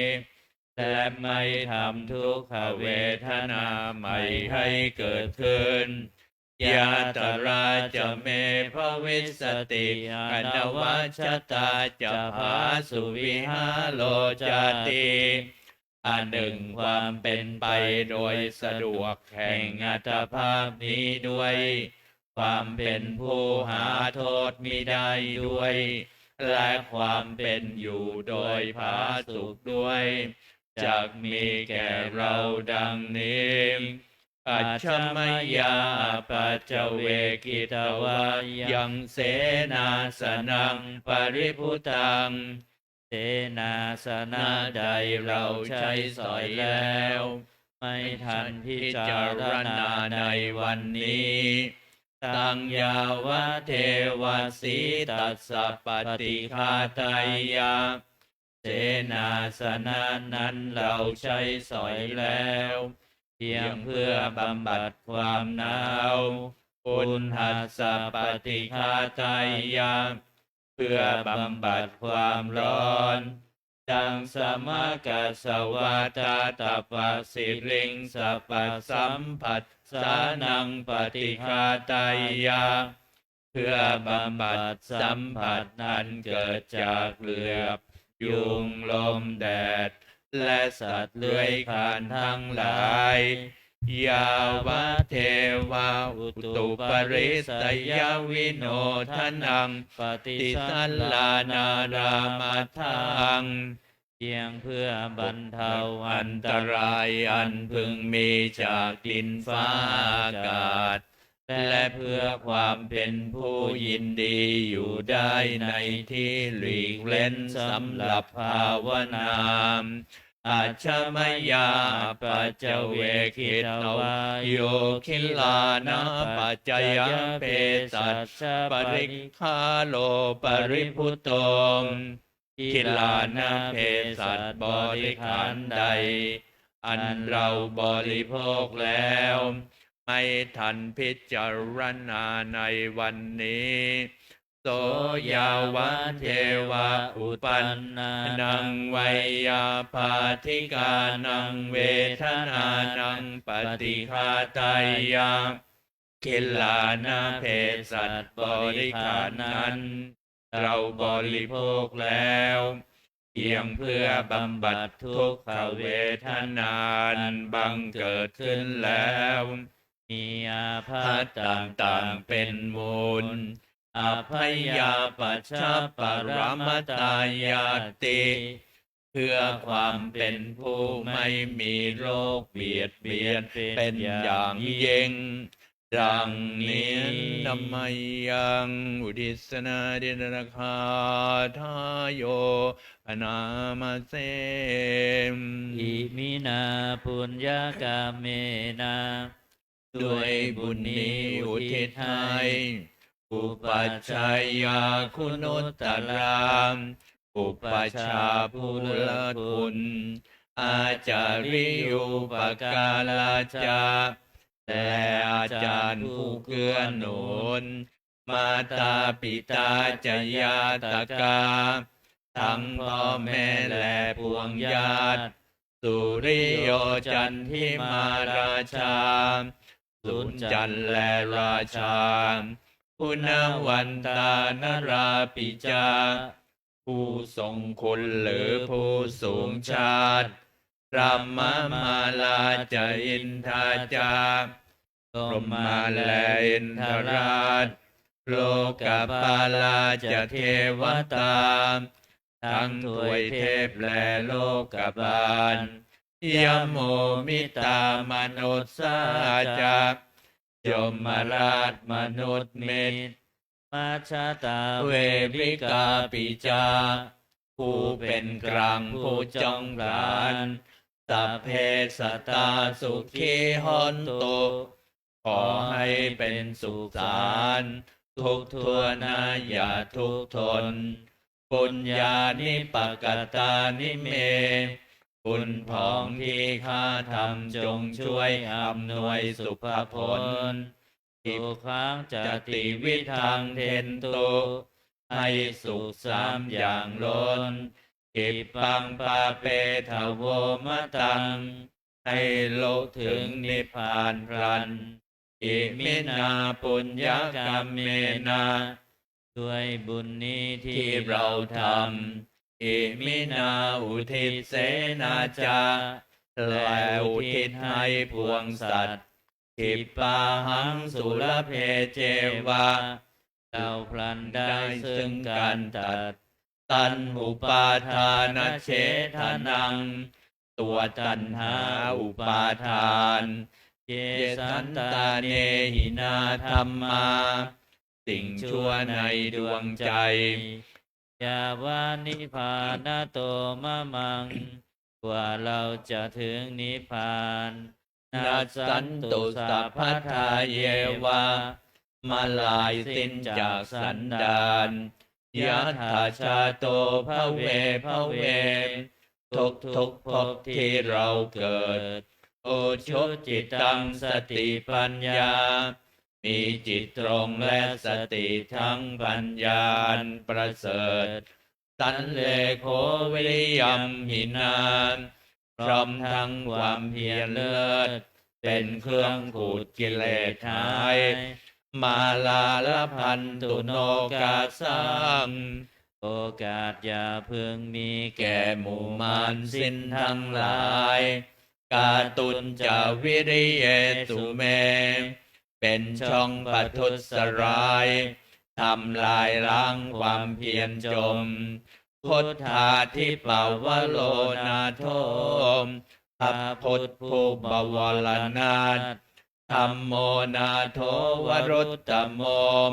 และไม่ทำทุกขเวทนาใหม่ให้เกิดขึ้นยาตราจะเมภวิสติอนวัชตาจะภาสุวิหาโลจติอันหนึ่งความเป็นไปโดยสะดวกแห่งอัตภาพนี้ด้วยความเป็นผู้หาโทษมิได้ด้วยและความเป็นอยู่โดยผาสุกด้วยจักมีแก่เราดังนี้อัจฉมยาปัจเจเวกิตวายังเสนาสนังปริพุตังเสนาสนะใดเราใช้สอยแล้วไม่ทันพิจารณาในวันนี้ตังยาวะเทวสีตัสสะปฏิฆาตายาเสนาสนะนั้นเราใช้สอยแล้วเพียงเพื่อบำบัดความหนาวอุณหัสสะปฏิฆาตายาเพื่อบำบัดความร้อนดังสมกัสสวาตาตปะสิริงสัพพสัมผัสสานังปฏิฆาตายาเพื่อบำบัดสัมผัสนั้นเกิดจากเหลือบยุงลมแดดและสัตว์เลื้อยคลานทั้งหลายยาวะเทวาอุตุปริสยวิโนทนังปฏิสัลลานารามาทังเพียงเพื่อบรรเทาอันตรายอันพึงมีจากดินฟ้าอากาศและเพื่อความเป็นผู้ยินดีอยู่ได้ในที่หลีกเล่นสำหรับภาวนามอาชมยาปัจเจเวคิตวาโยคิลานะปัจจยเพสัชปริคาโลปริพุตโตคิลานะเพสัชบริขารใดอันเราบริโภคแล้วไม่ทันพิจารณาในวันนี้โสยาวะเทวะอุปันนังไวยาภาธิกานังเวทนานังปฏิฆาตายาคิลานะเพสัชบริขารนั้นเราบริโภคแล้วเพียงเพื่อบำบัดทุกขเวทนาบังเกิดขึ้นแล้ว มีอาภั พั ต ต ต ต่า ่าง ง ๆ ๆ เป็ เป็น น มู มู ล ล อ อ ภั ภั ย ย ยาย า ปั ปั ช ช ช ชะ ป ป ร ร ม ม ตา ตาย า า ติ ติ เพื่ เพื่ อ อ ค คว า วาม ม เป็ เป็น น ผู้ ผู้ ไม่ ไม่ มี มี โร โร ค ค เบี เบี ย ย ด ด เบี เบี ย ย น น เป็ เป็น น อ อย่ า ย่าง ง ยิ่ ยิ่ ง ง ดั ดั ง ง นี้ นี้นัมมยังอุทิศนาเดนรคาทายโยอนามาเส อิมินาปุญญากาเมนะ ด้ ด้ ว วย ย บุ บุ ญ ญ นี้ นี้ อุ อุ ทิ ทิ ศ ศ ให้ ให้ อุ อุ ปั ปั ช ช ฌ ฌาย า า คุ คุณ ณุ ุ ต ต ต ต ร ร า าม อุ อุ ป ปั ช ช ฌา ฌา ภู ผู้ เลิ เลิศ ศ คุ คุณ ณ อา อา จา จา ริ ริ ยุ ยุ ป ป กา การ ลา ลา จา จา และ และ อา อา จา จาร ร ย์ ย์ ผู้ ผู้ เกื เกื้ ้ อ อ ห ห นุ นุ น น มา มา ตา ตา ปิ ปิ ตา ตา จ จ ยาย า ต ต กา กา ทั้ ทั้ ง ง พ่ พ่ อ อ แม่ แม่ และ และ พ พ ว ว ง ง ญา ญา ติ ติ สุริโยจันทิมาราชา สุนจันทร์และราชา คุณวันตานราปิจา ผู้ทรงคุณหรือผู้สูงชาติรัมมมาลาจะอินทาจา พ พ ร ร ห ห มา มา และ และ อิ อิ น น ท ท รา รา ช ช โล โล ก ก ปา ปา ลา ลา จะ จะ เท เท ว ว ตา ตา ทั้ ทั้ ง ง ถ ถ ว วย ย เท เท พ พ และ และ โล โล ก ก บา บา ล ล ย ย ม โม โม มิ มิ ตา ตาม ม นุ นุ ษ ษ ย์ สา สา จ จา า ย ย ม ม รา รา ช ช ม ม นุ นุ ษ ษ ย์ ย์ มิ มิ ต ต ร ร มัชฌตา เว เวริ ริ กาก า ปิ ปิ จา จา ผู้ ผู้ เป็ เป็น น ก ก ลา ลาง ง ผู้ ผู้ จ้ จ้ อ อง ง ผ ผ ลา ลาน ญ สั สั พ พ เพ เพ สั สั ต ต ตา ตา สุ สุ ขี ขี ห ห น น ตุ ตุ ขอให้เป็นสุขสาร ทุกทั่วหน้าอย่าทุกข์ทน ปุญญานิปกตานิเม บุญผองที่ข้าทำจงช่วยอำนวยสุภผล ทุกครั้งจ จ ติ ติ วิ วิ ธั ทั ง ง เท เท น น ตุ ตุ ให้ ให้ สุ สุ ข ข สา สาม ม อ อย่ า ย่าง ง ล้ ล้ น น อิ อิ ปั ปั ง ง ปา ปา เป เป ท ท โว โว ม ม ตั ตั ง ง ให้ ให้ โล โล ก ก ถึ ถึ ง ง นิ นิ พ พ พา พาน น พ พ ลั ลั น น อิ อิ มิ มิ นา นาปุ ปุ ญ ญ ญ ญาก ก ร ร ร ร ม ม เม เม นา นา ด้วยบุญนี้ที่ ที่ เรา เรา ท ท ำ ำ อิ อิ มิ มิ นา นา อุ อุ ทิ ทิ ศ ศ เส เส นา นา จา จา และ และ อุ อุ ทิ ทิ ศ ศ ให้ ให้ พ พ ว ว ง ง สั สั ต ต ว์ ว์ ทิ ทิ ป ป า า หั หั ง ง สุ สุ ร ร เพ เพ เจ เจ วาว า เราพลันได้ ได้ ซึ่ ซึ่ ง ง กา การ ร ตั ตั ด ด ตัน อุ อุ ปา ปา ทา ทาน น เฉ เฉ ท ท นั นั ง ง ตัว ตั ตั ณ ณ หา หา อุ อุ ปา ปา ทา ทาน น เย เย สั สั น น ตา ตา เน เน หิ หิ นา นา ธ ธ ร ร ร ร มา มา สิ่ สิ่ ง ง ชั่ ชั่ ว ว ใน ใน ด ด ว ว ง ง ใจ ใจ ยาวานิพพานโตมะมัง กว่าเราจะถึงนิพพานนั นั ส ส สั สั น น ตุ ตุ สั สั พ พ พ พ ทา ทา เย เยว า า มาลายสิ้นจากสันดานยะถาชาโตภเวภเว ทุกภพที่เราเกิด โอชุจิตตังสติปัญญา มีจิตตรงและสติทั้งปัญญาอันประเสริฐ สันเลโควิริยัมหินานพร้อมทั้งความเพียรเลิศ เป็นเครื่องขูดกิเลสหาย มาลาลพันตุโนกาสัง โอกาสอย่าเพึงมีแก่ แก่หมู่มารสิ้นทั้งหลาย กาตุนจะวิริเยสุเม เป็นช่องปัทุสร้าย ทำลายล้างความเพียรจม พุทธาทิปาวโลนาโทมพระพุทธผู้บวรนาถธัมโมนาโทวรุตตโมม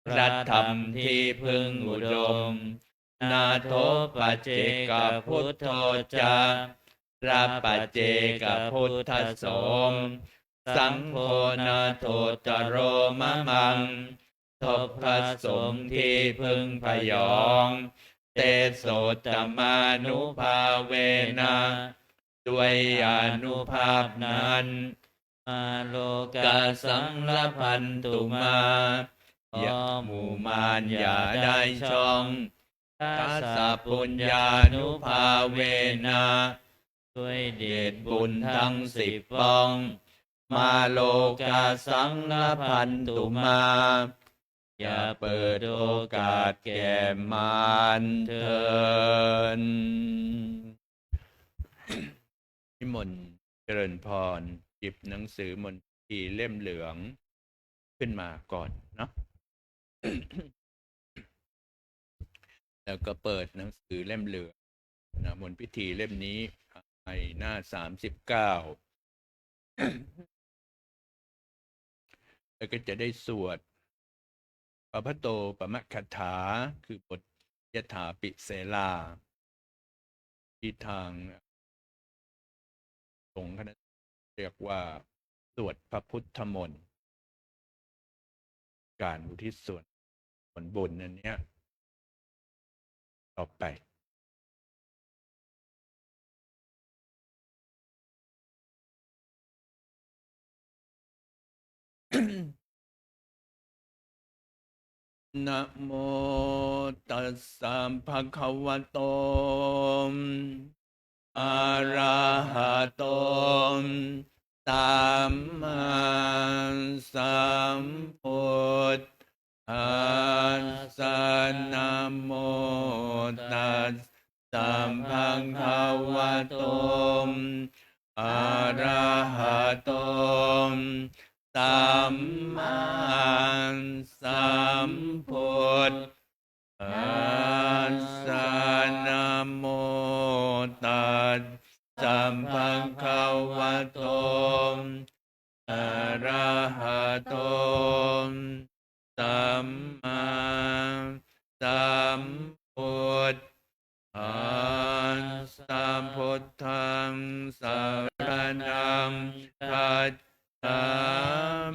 พระธรรมที่พึงอุดม นาโทปัจเจกพุทโธจาพระปัจเจกพุทธสมสังโฆนาโทตโรมะมัง ทบพระสงฆ์ที่พึงพยอง เตโสตมานุภาเวนะด้วยอานุภาพนั้น มาโล ก กา สังลพันตุมาอย่าหมู่มารอย่าได้ช่อง ทั ทั ส ส สะ สะ ปุ ปุ ญ ญ ญา ญา นุ นุ ภา ภา เว เว นะ นะ ด้วยเด เด ช ช บุ บุ ญ ญ ทั้ ทั้ ง ง สิ สิ บบ ป้ ป้ อ อง ง มาโลกาสังลพันตุมา อย่าเปิดโอกาสแก่มารเถินนิมนต์เจริญพรหยิบหนังสือมนต์ ธีเล่มเหลืองขึ้นมาก่อนเนาะ แล้วก็เปิดหนังสือเล่มเหลืองนะมนต์พิธีเล่มนี้ในหน้า39 แล้วก็จะได้สวดปะพะโตปะมะคถาคือบทยถาปิเสลาที่ทางสงฆ์คณะเรียกว่าสวดพระพุทธมนต์การอุทิศส่วนผลบุญนั้นเนี้ยต่อไป นะโมตัสสะภะคะวะโตอะระหะโตสัมมาสัมพุทธัสสะนะโมตัสสะภะคะวะโตอะระหะโตสัมมาสัมพุทธัสสะนะโมตัสสะภะคะวะโตอะระหะโตสัมมาสัมพุทธัสสะพุทธังสรณังคัจฉา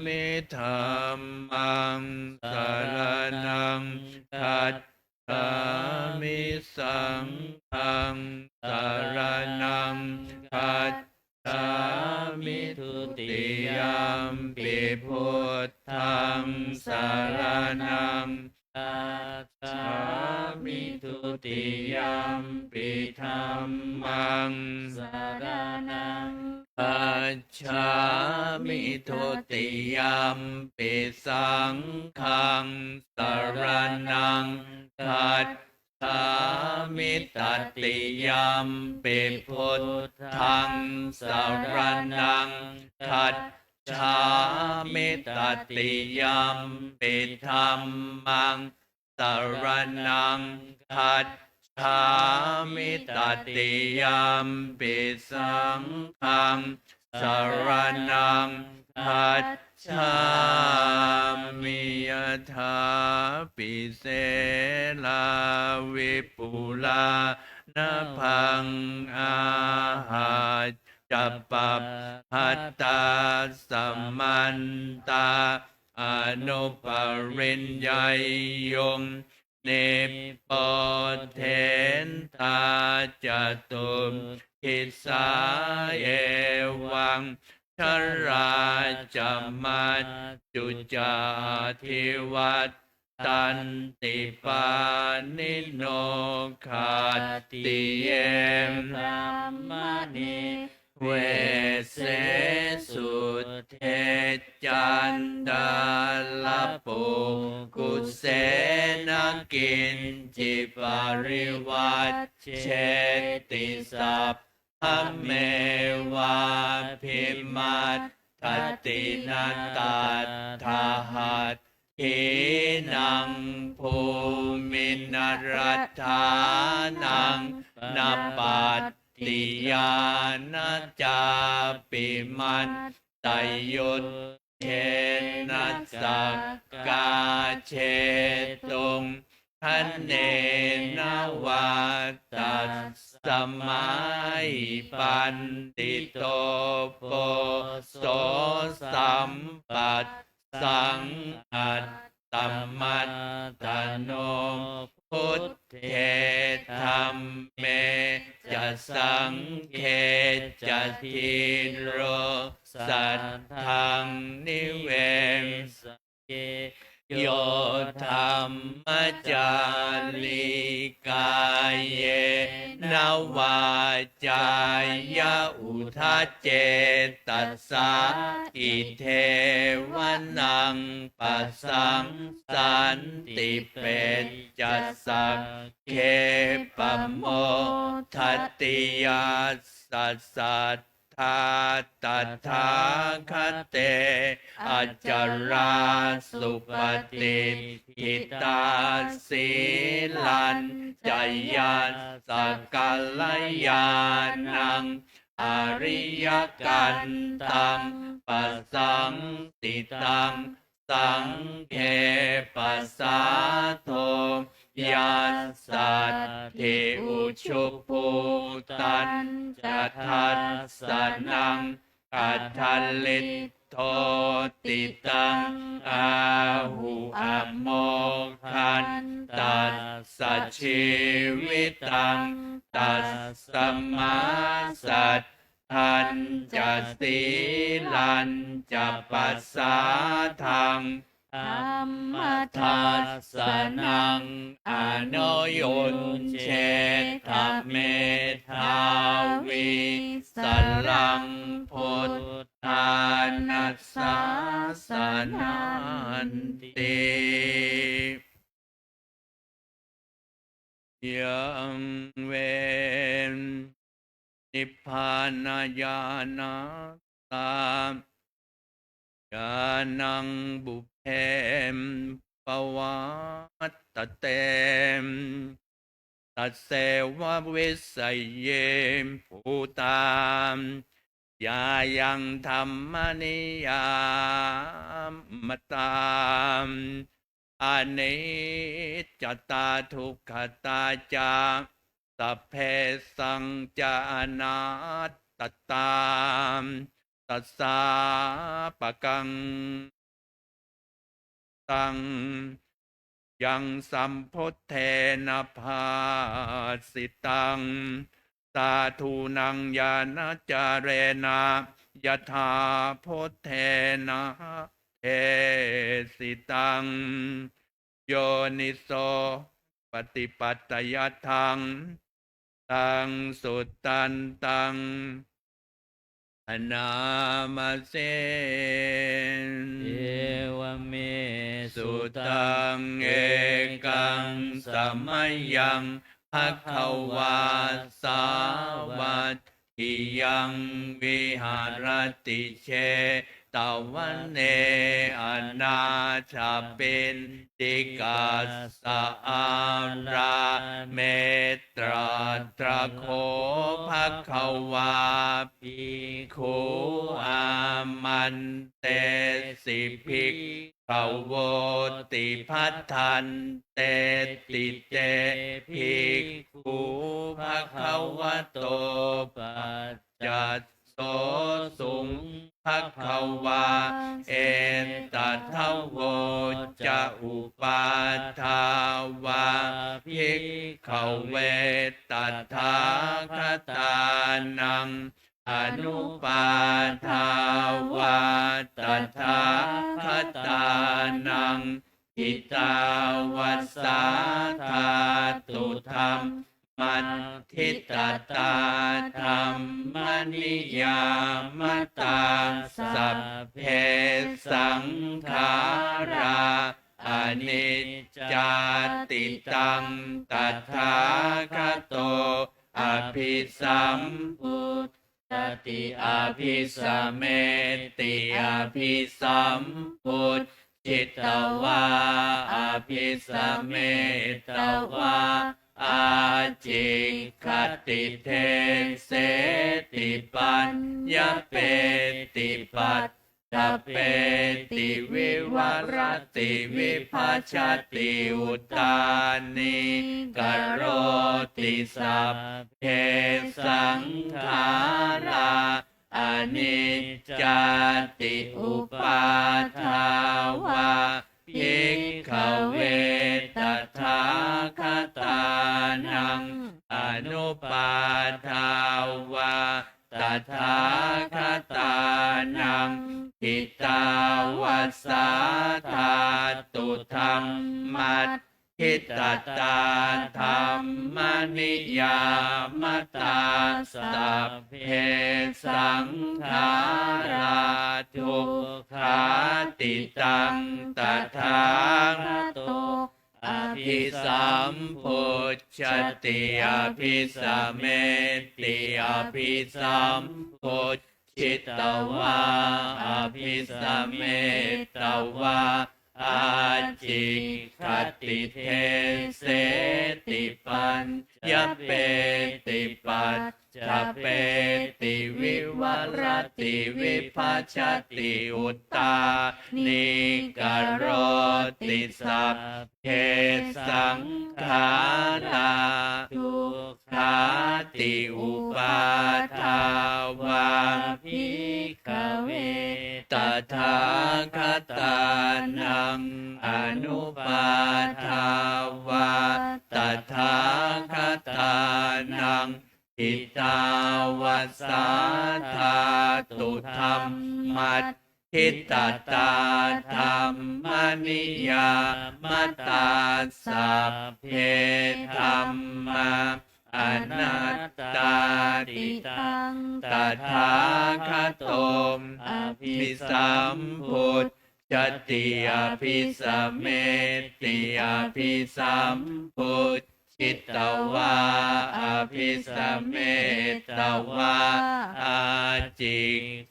มิธัมมังสรณังคัจฉามิสังฆังสรณังคัจฉามิทุติยัมปิพุทธังสรณังคัจฉามิทุติยัมปิธัมมังสรณังคัจฉามิทุติยัมปิสังฆังสรณังคัจฉามิตติยัมปิพุทธังสรณังคัจฉามิตติยัมปิธัมมังสรณังคัจฉามิตติยัมปิสังฆังสรณังคัจฉามิยถาปิเสลาวิปุลานะพังอาหาจัปปหัตตาสัมมันตาอนุปริญญายงเนปเทนตาจตุคิสาเอวังชราจะมัจจุจาทิวัตตันติปานิโนคาติเยมธรรมนิเวเสสุเทจันดาลปุกุเสนกินจิปาริวัตเชติสัพพเมวาพิมัตถตินันตัตถาหัตถินังภูมินรัตถานังนปัตติยานะจาปิมันไตยุตเทนัสสกกาเชตุงทันเนนะวาตัสสมัยปันติโตโปโสสัมปัสสังอัตตมัตตโนพุทเทธัมเมจะสังเขจะทิโรสัทธังนิเวสเกโยธรรมจาริกายเยนวาจายะอุทาเจตัสสะอิเทวนังปัสสังสันติเปจัสสักเคปโมทัตติยาสัสสัทธ าตถาคเตอจาราสุปฏิทิตาสีลันจยัสสกัลยานังอริยกันตังปัสสังติตังสังเคปัสสาโทยัสสัตถิอุชุปุตันจะทัสสนังอัทธลิตโทติตังอาหุอโมคันตัสสะชีวิตังตัสสมาสัตทันจะสีลันจะปัสสาทังธัมมทัสสนังอนุยุนเชธเมธาวิสลังพุทธานัสสาสนันติยังเวนนิพพานญาณตามญาณังบุพเพมปวัตตเตมตัสเสวะวิสัยเยมภูตามยายังธรรมนิยามตามอนิจจตาทุกขตาจาสัพเพสังจานาตตามตัสสาปะกังตังยังสัมพุทเทนะภาสิตังสาธุนังญาณจาเรนะยถาพุทเทนะเทสิตังโยนิโสปฏิปัตตยทังตังสุตตันตังนามาเสนเอวเมสุตังเอกังสมัยยังภควาสาวัตถิยังวิหารติเชตวันเนอนาชาเป็นติกาสะอาราเมตราตระโคภควาภิกขุอามันเตสิภิกขโวติพัทธันเตติเตภิกขุภควโตปัจจัสโสสุงภควาเอตัทถโวจะอุปาทาวาภิกขเวตัทธาคตานังอนุปาทาวาตัทธาคตานังอิตาวัสสาธาตุธรรมมัทธิตตาธรรมนิยามตาสัพเพสังขาราอนิจจาติตังตถาคโตอภิสัมพุทธติอภิสัมเมติอภิสัมพุทธจิตตวาอภิสัมเมตวาอาจิคติเทเสติปัญญเปติปัตถเปติวิวัรติวิภัชชติอุตานิกโรติสัพเพสังขาราอนิจจติอุปาทาวาภิกขเวตัทธาคตานังอนุปาทาวาตัทธาคตานังอิตาวัสสาธาตุธรรมัทธิตตาธรรมนิยามตาสัพเพสังขาราทุกขาติตังตถาคโตอภิสัมพุทธติอภิสัมเมติอภิสัมพุทธ ชิตวาอภิสัมเมตวาอาจิคติเทเสติปัญญเปติปัจจเปติวิวัรติวิภัชชติอุตตานิกโรติสัพเพสังขาราทุกขาติอุปาทาวาภิกขเวตถาคตานังอนุปาทาวาตถาคตานังอิตาวาสาธาตุธรรมัตทิตตาธรรมนิยามตาสัพเพธรรมาอนัตตาติตังตถาคตมอภิสัมพุทธติอภิสัมเมติอภิสัมพุทธชิตวาอภิสัมเมตวาอาจิ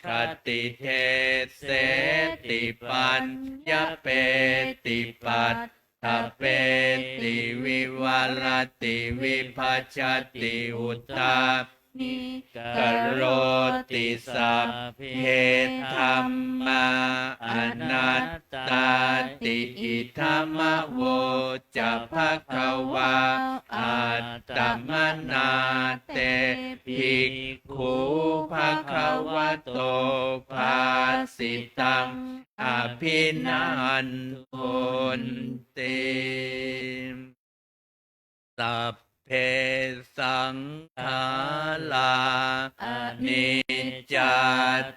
คติเทเสติปัญญเปติปัตถเปติวิวัรติวิภัชชติอุตตานิกโรติสัพเพธรรมาอนัตตาติอิธัมมโวจะภควาอัตตมนาเตภิกขุภควโตภาสิตังอภินันโทนติสัพเพสังขารานิจจ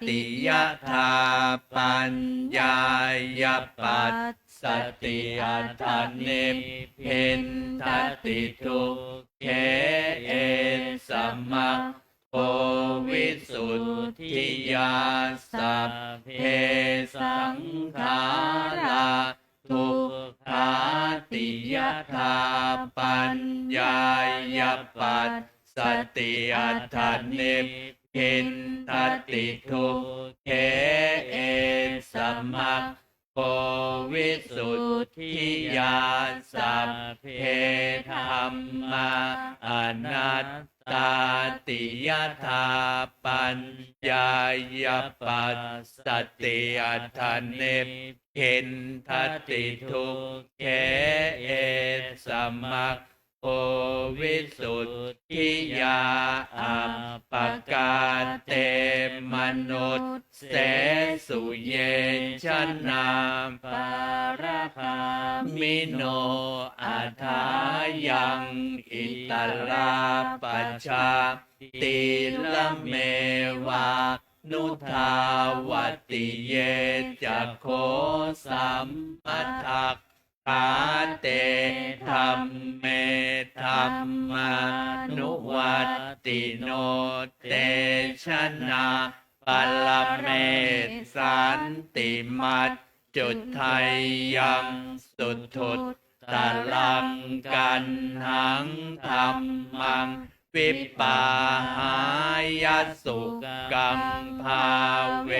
ติยถาปัญญายปัสสติอัตถเนเพนทติทุกเขเอสัมมาโอวิสุทธิยาสัพเพสังขาราทุกขาติยถาปัญญายปัสสติอัตถเนเพนทติทุกเขเอสัมมาโอวิสุทธิยาสัพเพธรรมาอนัตตาติยถาปัญญายปัสสติอัตถเนเพนทติทุกเขเอสัมมาโอวิสุทธิยาอัปปกาเตมนุสเสสุเยชนะปารคามิโนอัฏฐายังอิตลาปัจจาติละเมวานุทาวติเยจักโคสัมมัทธักขาเตธรรมเมธรรมานุวัตติโนเตชนะปัลลเมสันติมัจจุไทยังสุทุตตะลังกันหังธรรมังวิปาหายสุกัมภาเว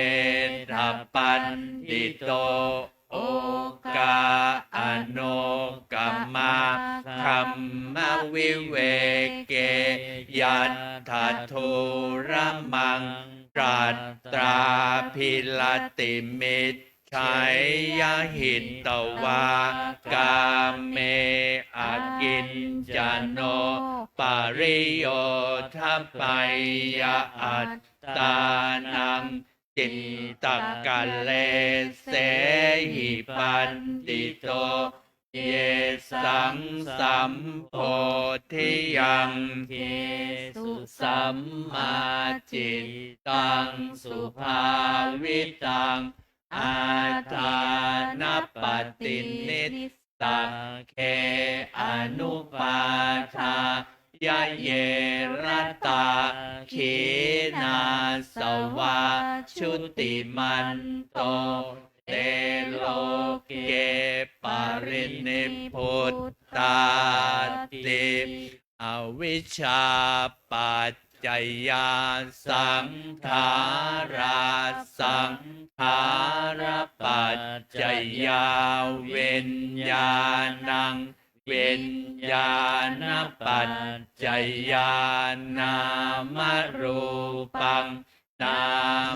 ทปันติโตโอกาอโนกัมมาคัมมวิเวเกยัตถาทุระมังตรัตตราภิลติมิตชัยยหิตตวากาเมอากินจโนปาริโยทัปปัยยะอัตตานังจิตตกัลเลเสหิปันติโตเยสังสัมโพธิยังเกสุสัมมาจิตตังสุภาวิตังอาทานปฏินิสสักเคอนุปาทายะเยรตาขีนาสวาชุติมันโตเตโลเกปรินิพพุตตาติอวิชชาปัจจ จัยยาสังขาราสังขารปัจจัยยาเวนญาณังเวนญาณปัจจัยยานามรูปังนา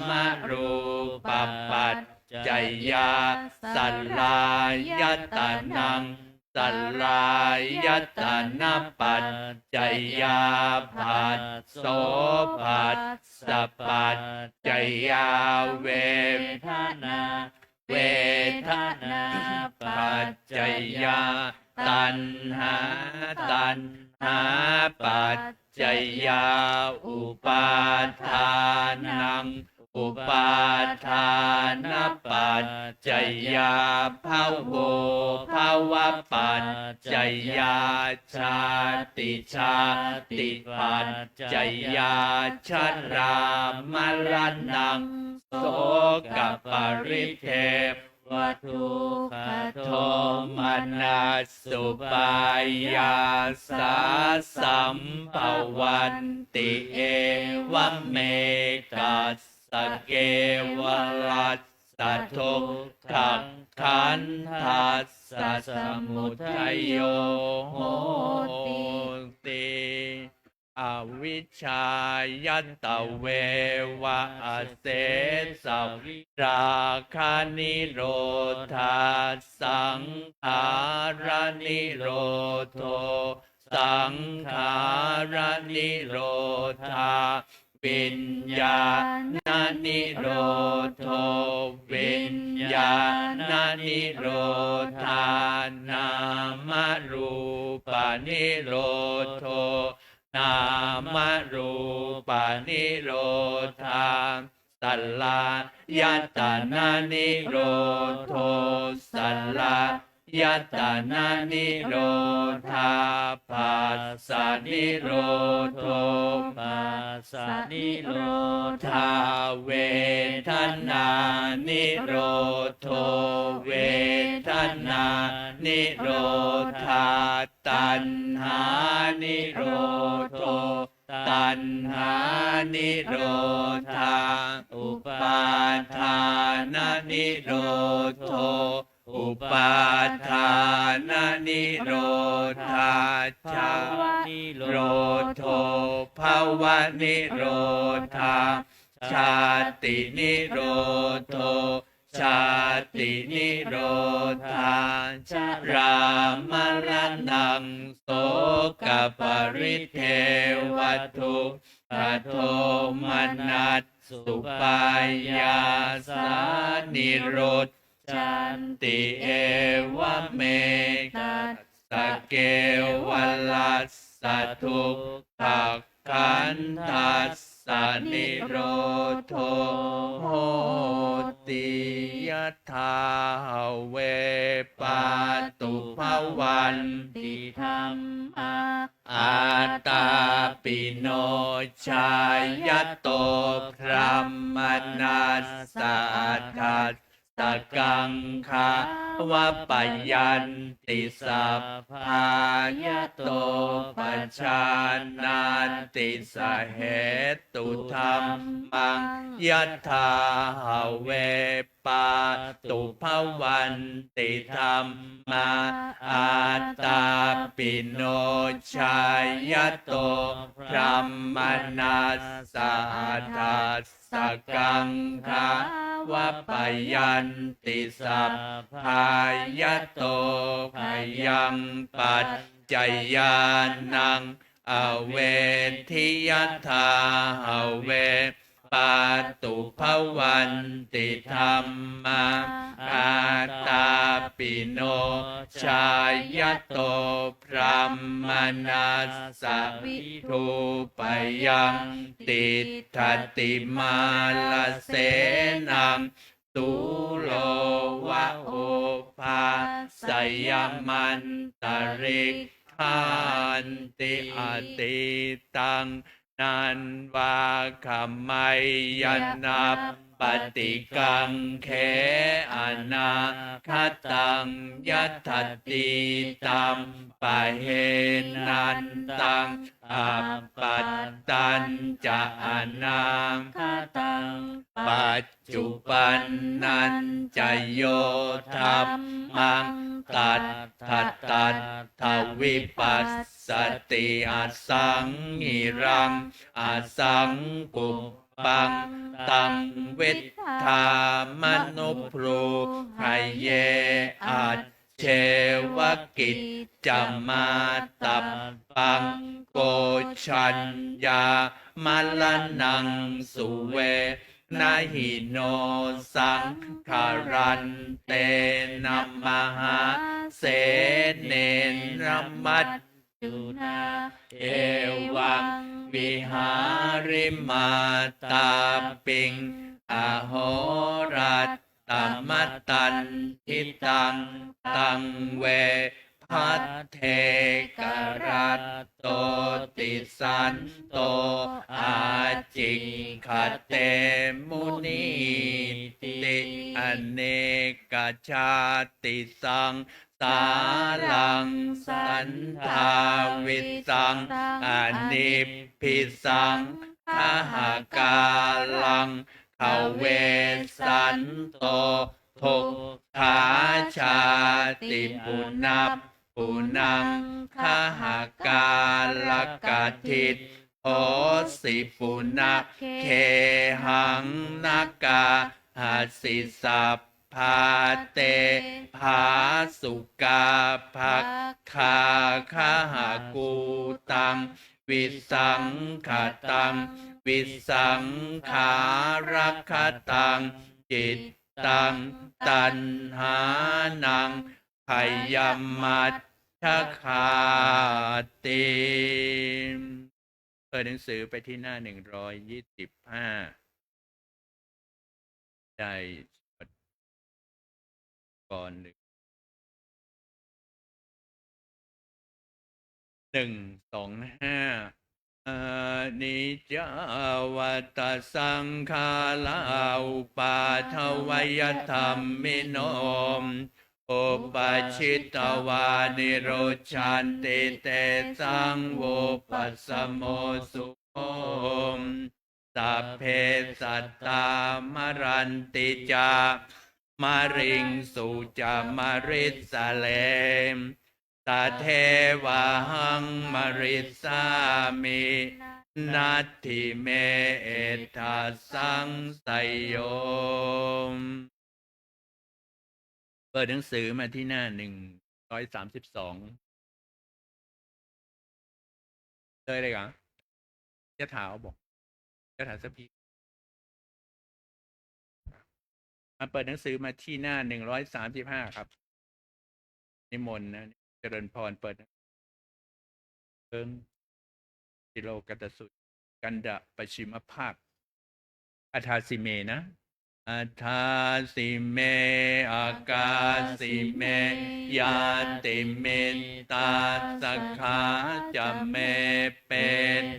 มรูปปัจจัยยาสัลลายตนังสัลลายตนะปัจจัยยาปัสโสปัสสะปัจจัยยาเวทนาเวทนาปัจจัยยาตัณหาตัณหาปัจจัยยาอุปาทานังอุปาทานปัจจัยยาภโวภวปัจจัยยาชาติชาติปัจจัยยาชรามรณังโสกปริเทววัทุกขโทมนัสสุปายาสาสัมภวันติเอวเมตัสสะเกวลัสสะทุกขังขันธัสสะสมุทัยโยโหติอวิชชายัตตะเววะอเสสวิราคานิโรธาสังขารนิโรโธสังขารนิโรธาวิญญาณนิโรโธวิญญาณนิโรธานามรูปนิโรโธนามรูปนิโรธาสัลลายตนะนิโรโธสัลลายตนะนิโรธาปัสสะนิโรโธปัสสะนิโรธาเวทนานิโรโธเวทนานิโรธาตัณหานิโรโธตัณหานิโรธาอุปาทานนิโรโธอุปาทานนิโรธาชานิโรโธภวนิโรธาชาตินิโรโธชาตินิโรธาชรามรณังโสกปริเทวทุกขโทมนัสสุปายาสานิโรธชันติเอวเมตัสสะเกวลัสสะทุกขขันธัสสะนิโรโธโหติยถาเวปาตุภวันติธัมมาอาตาปิโนชายโตพระมนัสสะทัสสะกังขาวะปยันติสัพพายโตปัจจานาติสเหตุธรรมังยัตถาเวปาตุภวันติธัมมาอาตาปิโนชายโตพระมนัสสะทัสสะกังขาวะปยันติสัพพายโตพยังปัจจัยญาณังอเวทิยถาเวปาตุภวันติธัมมาอาตาปิโนชายโตพระมนัสสะวิทูปยังติทัตติมาลเสนังตุโลวะโอภาสยมันตริกขันติอติตังนันวาขมัยยนับ ปฏิกังเขอนาคตังยัตถติตัมปะเหนันตังอัปปัตตัญจะอนาคตัง ปัจจุปันนันจะโยธัมมังตัดตัดทวิปัสสติอสังหิรังอสังกุปปังตังเวทธามนุพโรไคเยอัจเชวกิจจมาตับปังโกชัญญามลนังสุเวนาหิโนสังขารันเตนะมหาเสเนรมัจจุนาเอวังวิหาริมาตาปิงอโหรัตตมตันทิตังตังเวพัทเทกรัตโตติสันโตอาจิงคเตมุนีติอเนกชาติสังสาลังสันทาวิสังอนิพพิสังขหากาลังขเวสันโตทุกขาชาติปุนับปุนังขหากาลกทิตโหสิปุนักเคหังนากาหัสสิสัพพาเตภาสุกาภักขาขหากูตังวิสังขตังวิสังขารักขตังจิตตังตัณหานังพยมัจฉาติเปิดหนังสือไปที่หน้า125ได้ก่อน125นิจจวัตตสังขาราอุปาทวยธรรมมิโนมอุปชิตวานิโรชันติเตสังโวปัสสโมสุโมสัพเพสัตตามรันติจามริงสุจามริสเลมตเทวะหังมริสามินัตถิเมเอทัสสังไสโยมเปิดหนังสือมาที่หน้า132เลยเหรอจะถามบอกจะถามสักพีมาเปิดหนังสือมาที่หน้า135ครับนิมนต์นะเจริญพรเปิดเอิงสิโลกัตสุกันดะปชิมภาคอัฏฐาสิเมนะอัฏฐาสิเมอากาสิเมยาติเมตาสักขาจะเมเป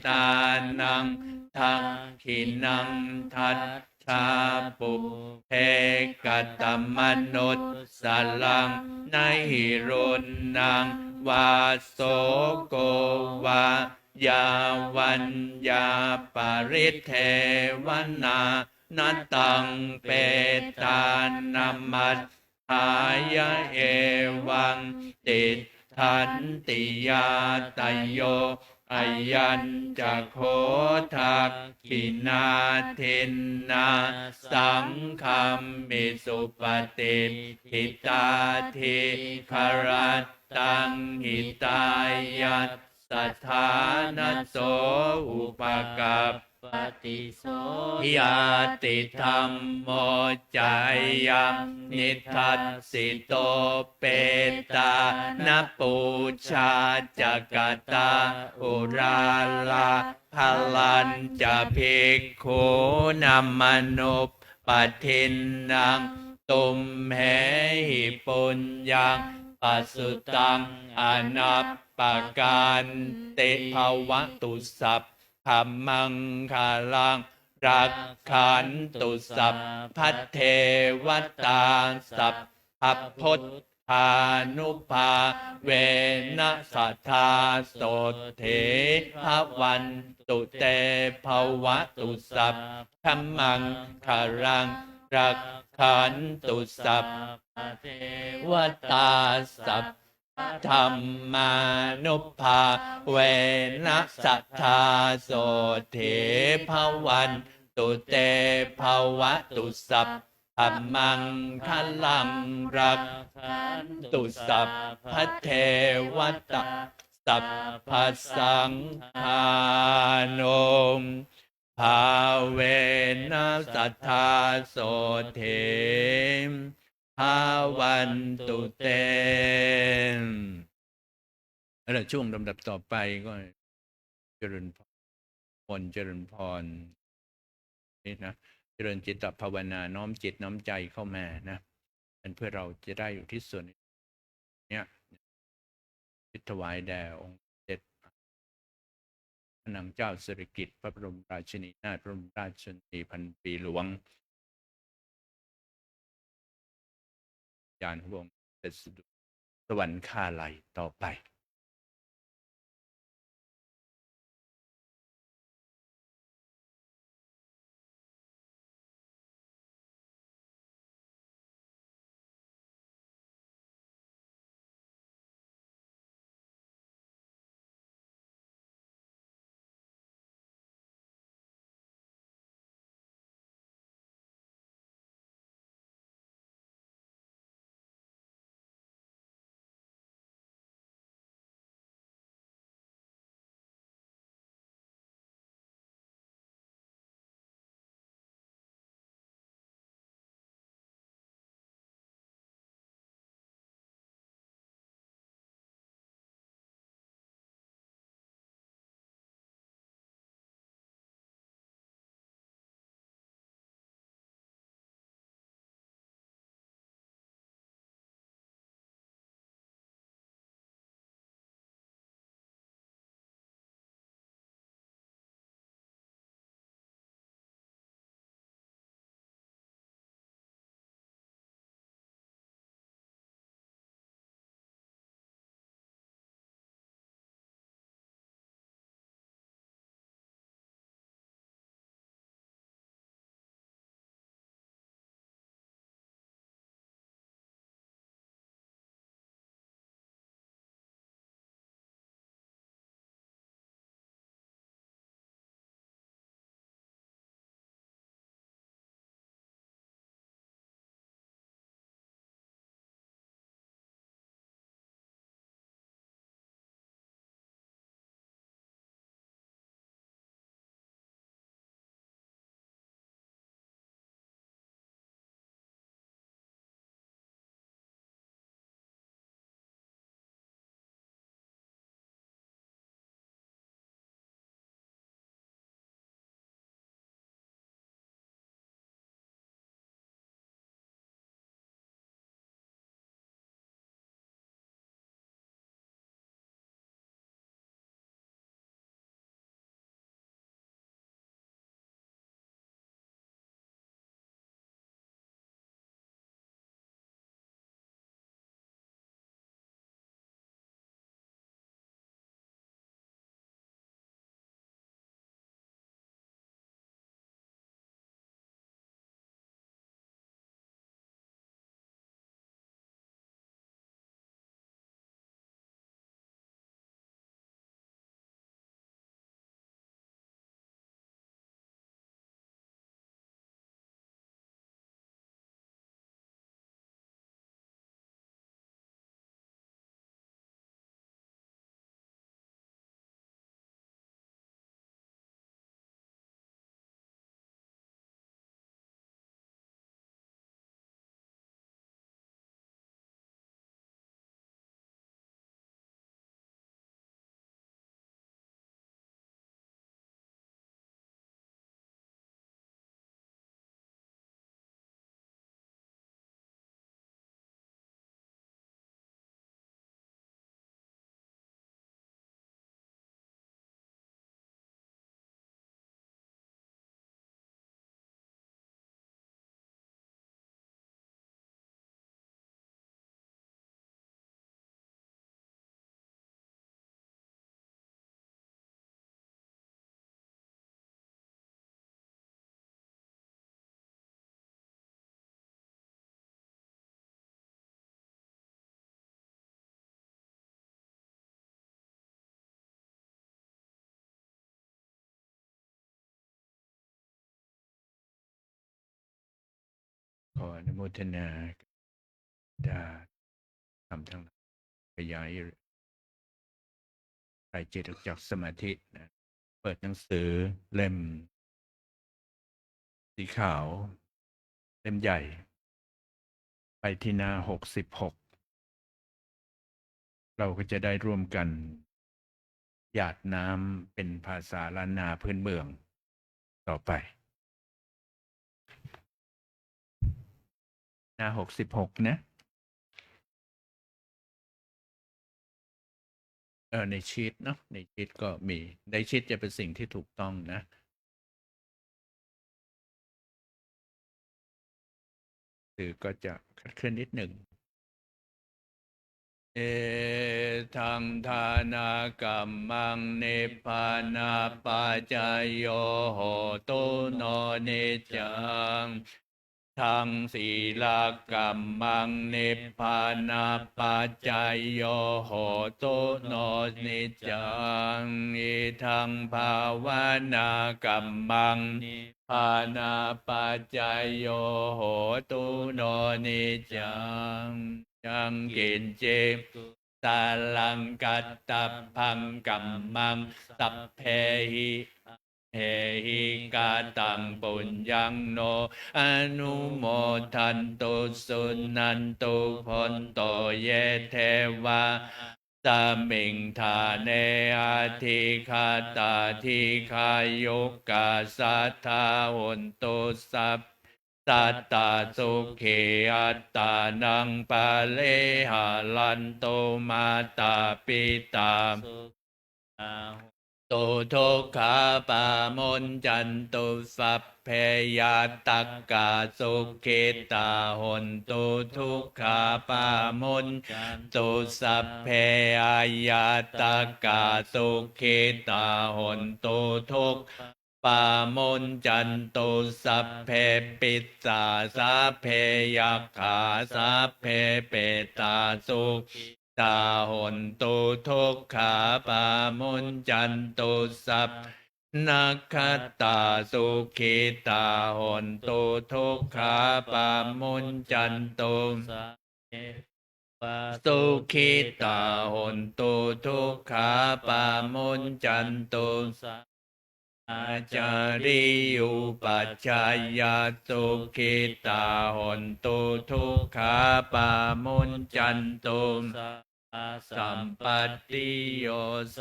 ตานังทักขินังทัตชาปุเพกตมนุษสลังนหิรุณนังวาโสโกวายาวันยาปริเทวนานัตตังเปตานามัตถายะเอวังติทันติยาตโยอายัญจะโคทักขินาทินนาสังคัมมิสุปฏิหิตาทิคารตังหิตายัสสัทธานัสโสอุปกัปปติโสยาติธรรมโมจายังนิทัสสิโตเปตานปูชาจักตาอุราลาพลันจะภิกขุนัมมนุปปัทถินังตุมเหหิปุญญังปัสสุตังอนัปปการเตภวตุสัพพมังคาลัง รักขันตุสัพพเทวตาสัพพพุทธานุภาเวนะสัทธาโสเถภวันตุเตภวะตุสัพธัมมังคารังรักขันตุสัพเทวตาสัพธรรมานุภาเวนะสัทธาโสเถภวันตุเตภวะตุสัพธัมมังคลังรักขันตุสัพพเทวตาสัพพสังฆานุภาเวนะสัทธาโสเถภาวันตุเตแล้วช่วงลำดับต่อไปก็เจริญพรเจริญพรนี่นะเจริญจิตภาวนาน้อมจิตน้อมใจเข้ามานะเป็นเพื่อเราจะได้อยู่ที่ส่วนเนี้ยถวายแด่องค์เด็จพระนางเจ้าสิริกิติ์พระบรมราชินีนาถพระบรมราชชนนีพันปีหลวงยานของพระองค์เป็นสวรรคาลัยต่อไป มทนาดาทำทั้งหลายขยายใส่จิตออกจากสมาธินะเปิดหนังสือเล่มสีขาวเล่มใหญ่ไปที่หน้า66เราก็จะได้ร่วมกันหยาดน้ำเป็นภาษาล้านนาพื้นเมืองต่อไปหน้า66นะในชีตเนาะในชีตก็มีในชีตจะเป็นสิ่งที่ถูกต้องนะสื่อก็จะคลาดเคลื่อนนิดหนึ่งเอทังทานากัมมังนิพพานาปัจจายโยโหตุโนนิจังทังศีลกัมมังนิพพานาปัจจายโยโหตุโนนิจังอิทังภาวนากัมมังนิพพานาปัจจายโยโหตุโนนิจังยังกินเจสาลังกัตตพังกัมมังสัพเพหิเฮหิกาตังปุญญังโนอนุโมทันตุสุนันตุพนโตเยเทวาตามิงทาเนอาทิคาตาทิคายุกาสัทธาหุนตุสัพสัตตาสุขีอัตตานังปะเลหะลันโตมาตาปิตาตุทุกขาปามนจันตุสัพเพยาตักกาสุขิตาหนตุทุกขาปามนจันตุสัพเพยาตักกาสุขิตาหนตุทุกปามนจันตุสัพเพปิสาสัพเพยัคขาสัพเพเปตาสุตาหนตุทุกขาปามนจันตุสัพนักขตาสุขิตาหนตุทุกขาปามนจันตุสุขิตาหนตุทุกขาปามนจันตุอาจาริยุปัจจายาสุขิตาหนตุทุกขาปามนจันตุสัมปติโย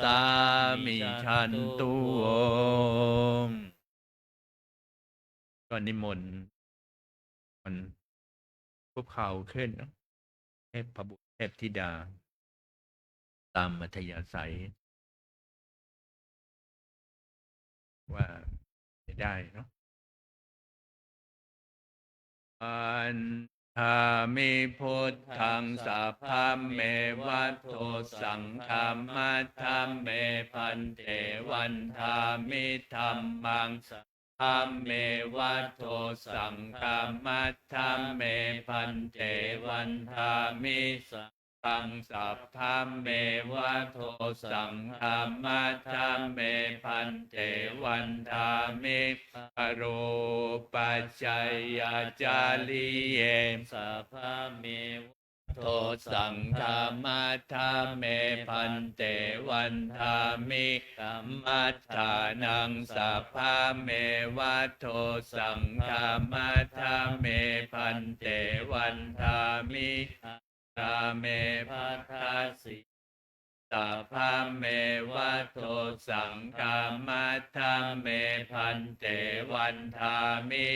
สามิชันตุก็นิมนต์มันคุกเข่าขึ้นเทพบุตรเทพธิดาตามมัธยาศัยว่าจะได้เนาะอันธามิพุทธังสัพพะเมวัตโตสังฆามัทธาเมพันเทวันธามิธัมมังสัพพะเมวัตโตสังฆามัทธาเมพันเทวันธามิสัพพังสัพพะเมวัตโตสังฆามัทธาเมพันเทวันธามิอโรปัจจัยยาจาริเยสัพพะเมโทสังฆามัทธาเมพันเตวันธามิกัมมัฏฐานังสัพพะเมวัตโทสังฆามัทธาเมพันเตวันธามิธาเมพัทธาสิสัพพะเมวัตโตสังฆามัทธาเมพันเตวันธามิ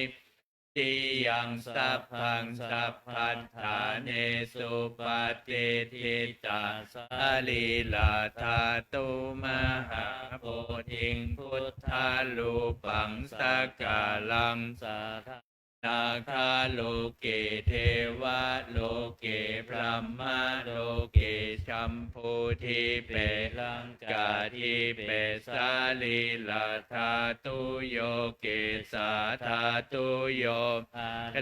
ติยังสัพพังสัพพัทธาเนสุปฏิทิตาสาลีลาธาตุมหาโพธิงพุทธาลูปังสกาลังสาธานาคาโลเกเทวะโลเกพระมะโลเกชัมพูทิเปลังกาทิเปสาลีลาธาตุโยเกสาธาตุโยพ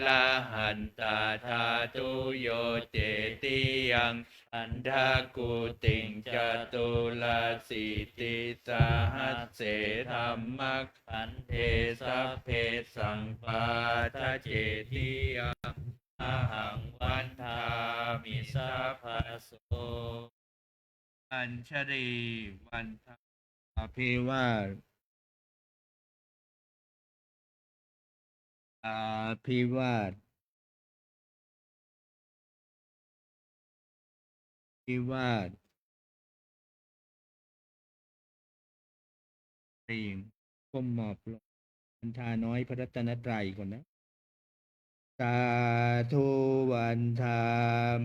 ระหันตาธาตุโยเจติยังอันทากุติงจตุลาสิติสหัสเสธรรมักขันเทสัพเพสังปาทเจติยัง อาหังวันทามิสัพพโส อัญชรีวันทาอภิวาทอาภิวาทภิวาทรีงก้มหมอบลงวันทาน้อยพระรัตนตรัยก่อนนะ สาธุวันทา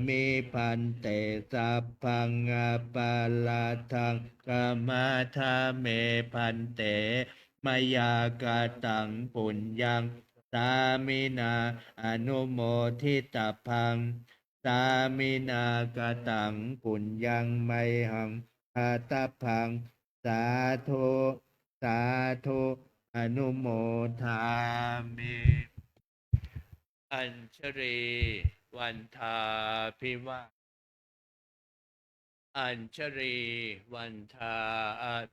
มิพันเตสัพพังอาปาลาทังกามาทาเมพันเตมยากาตังปุญญังสามินาอนุโมทิตาพังสามินากาตังปุญญังไมหังอาตาพังสาธุสาธุอนุโมทามิ อัญชรีวันทาภิวาทอัญชรีวันทา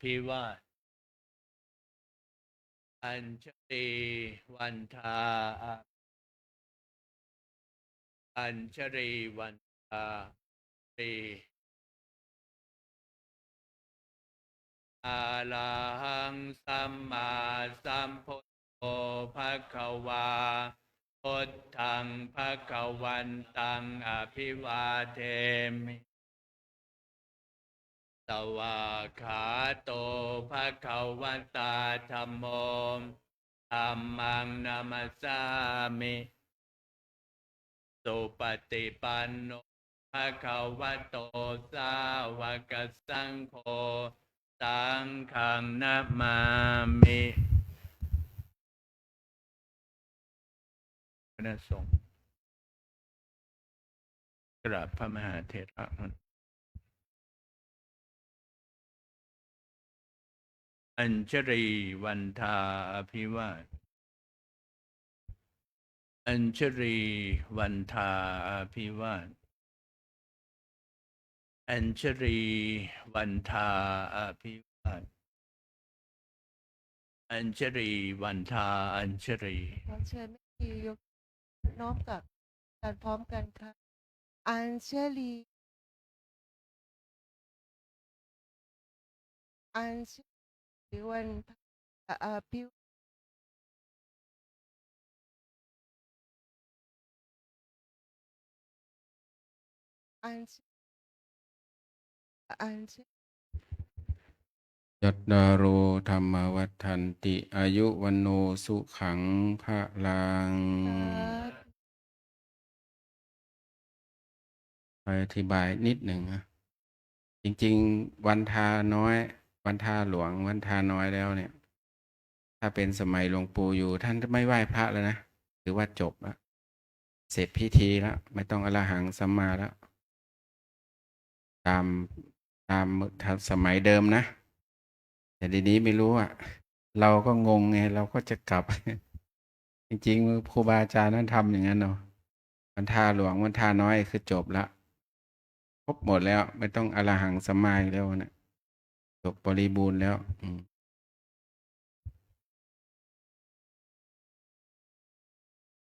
ภิวาทอัญชรีวันทาอัญชรีวันทารีอาลาหังสัมมาสัมพุทโธภคะวาพุทธังภคะวันตังอภิวาเทมิสวากขาโตภคะวตาธัมโมธัมมังนามัสสามิสุปฏิปันโนภคะวะโตสาวกสังโฆสังฆังนะมามิคณะสงฆ์กราบพระมหาเถระอัญชรีวันทาอภิวาทอัญชรีวันทาอภิวาทอัญชรีวันทาอภิวาทอัญชรีวันทาอัญชรี ขอเชิญแม่ชียกน้อมกับการพร้อมกันค่ะอัญเชลีอัญเชลีวันพิวอัญอัญ ยัตตาโรธรรมวัฏันติอายุวันโนสุขังพระลังไปอธิบายนิดหนึ่งนะจริงๆวันทาน้อยวันทาหลวงวันทาน้อยแล้วเนี่ยถ้าเป็นสมัยหลวงปู่อยู่ท่านไม่ไหว้พระแล้วนะถือว่าจบแล้วเสร็จพิธีแล้วไม่ต้องอรหังสัมมาแล้วตามสมัยเดิมนะแต่ทีนี้ไม่รู้อ่ะเราก็งงไงเราก็จะกลับ จริงๆครูบาอาจารย์นั้นทำอย่างนั้นเนาะวันทาหลวงวันทาน้อยคือจบละครบหมดแล้วไม่ต้องอรหังสัมมาอีกแล้วนะจบบริบูรณ์แล้ว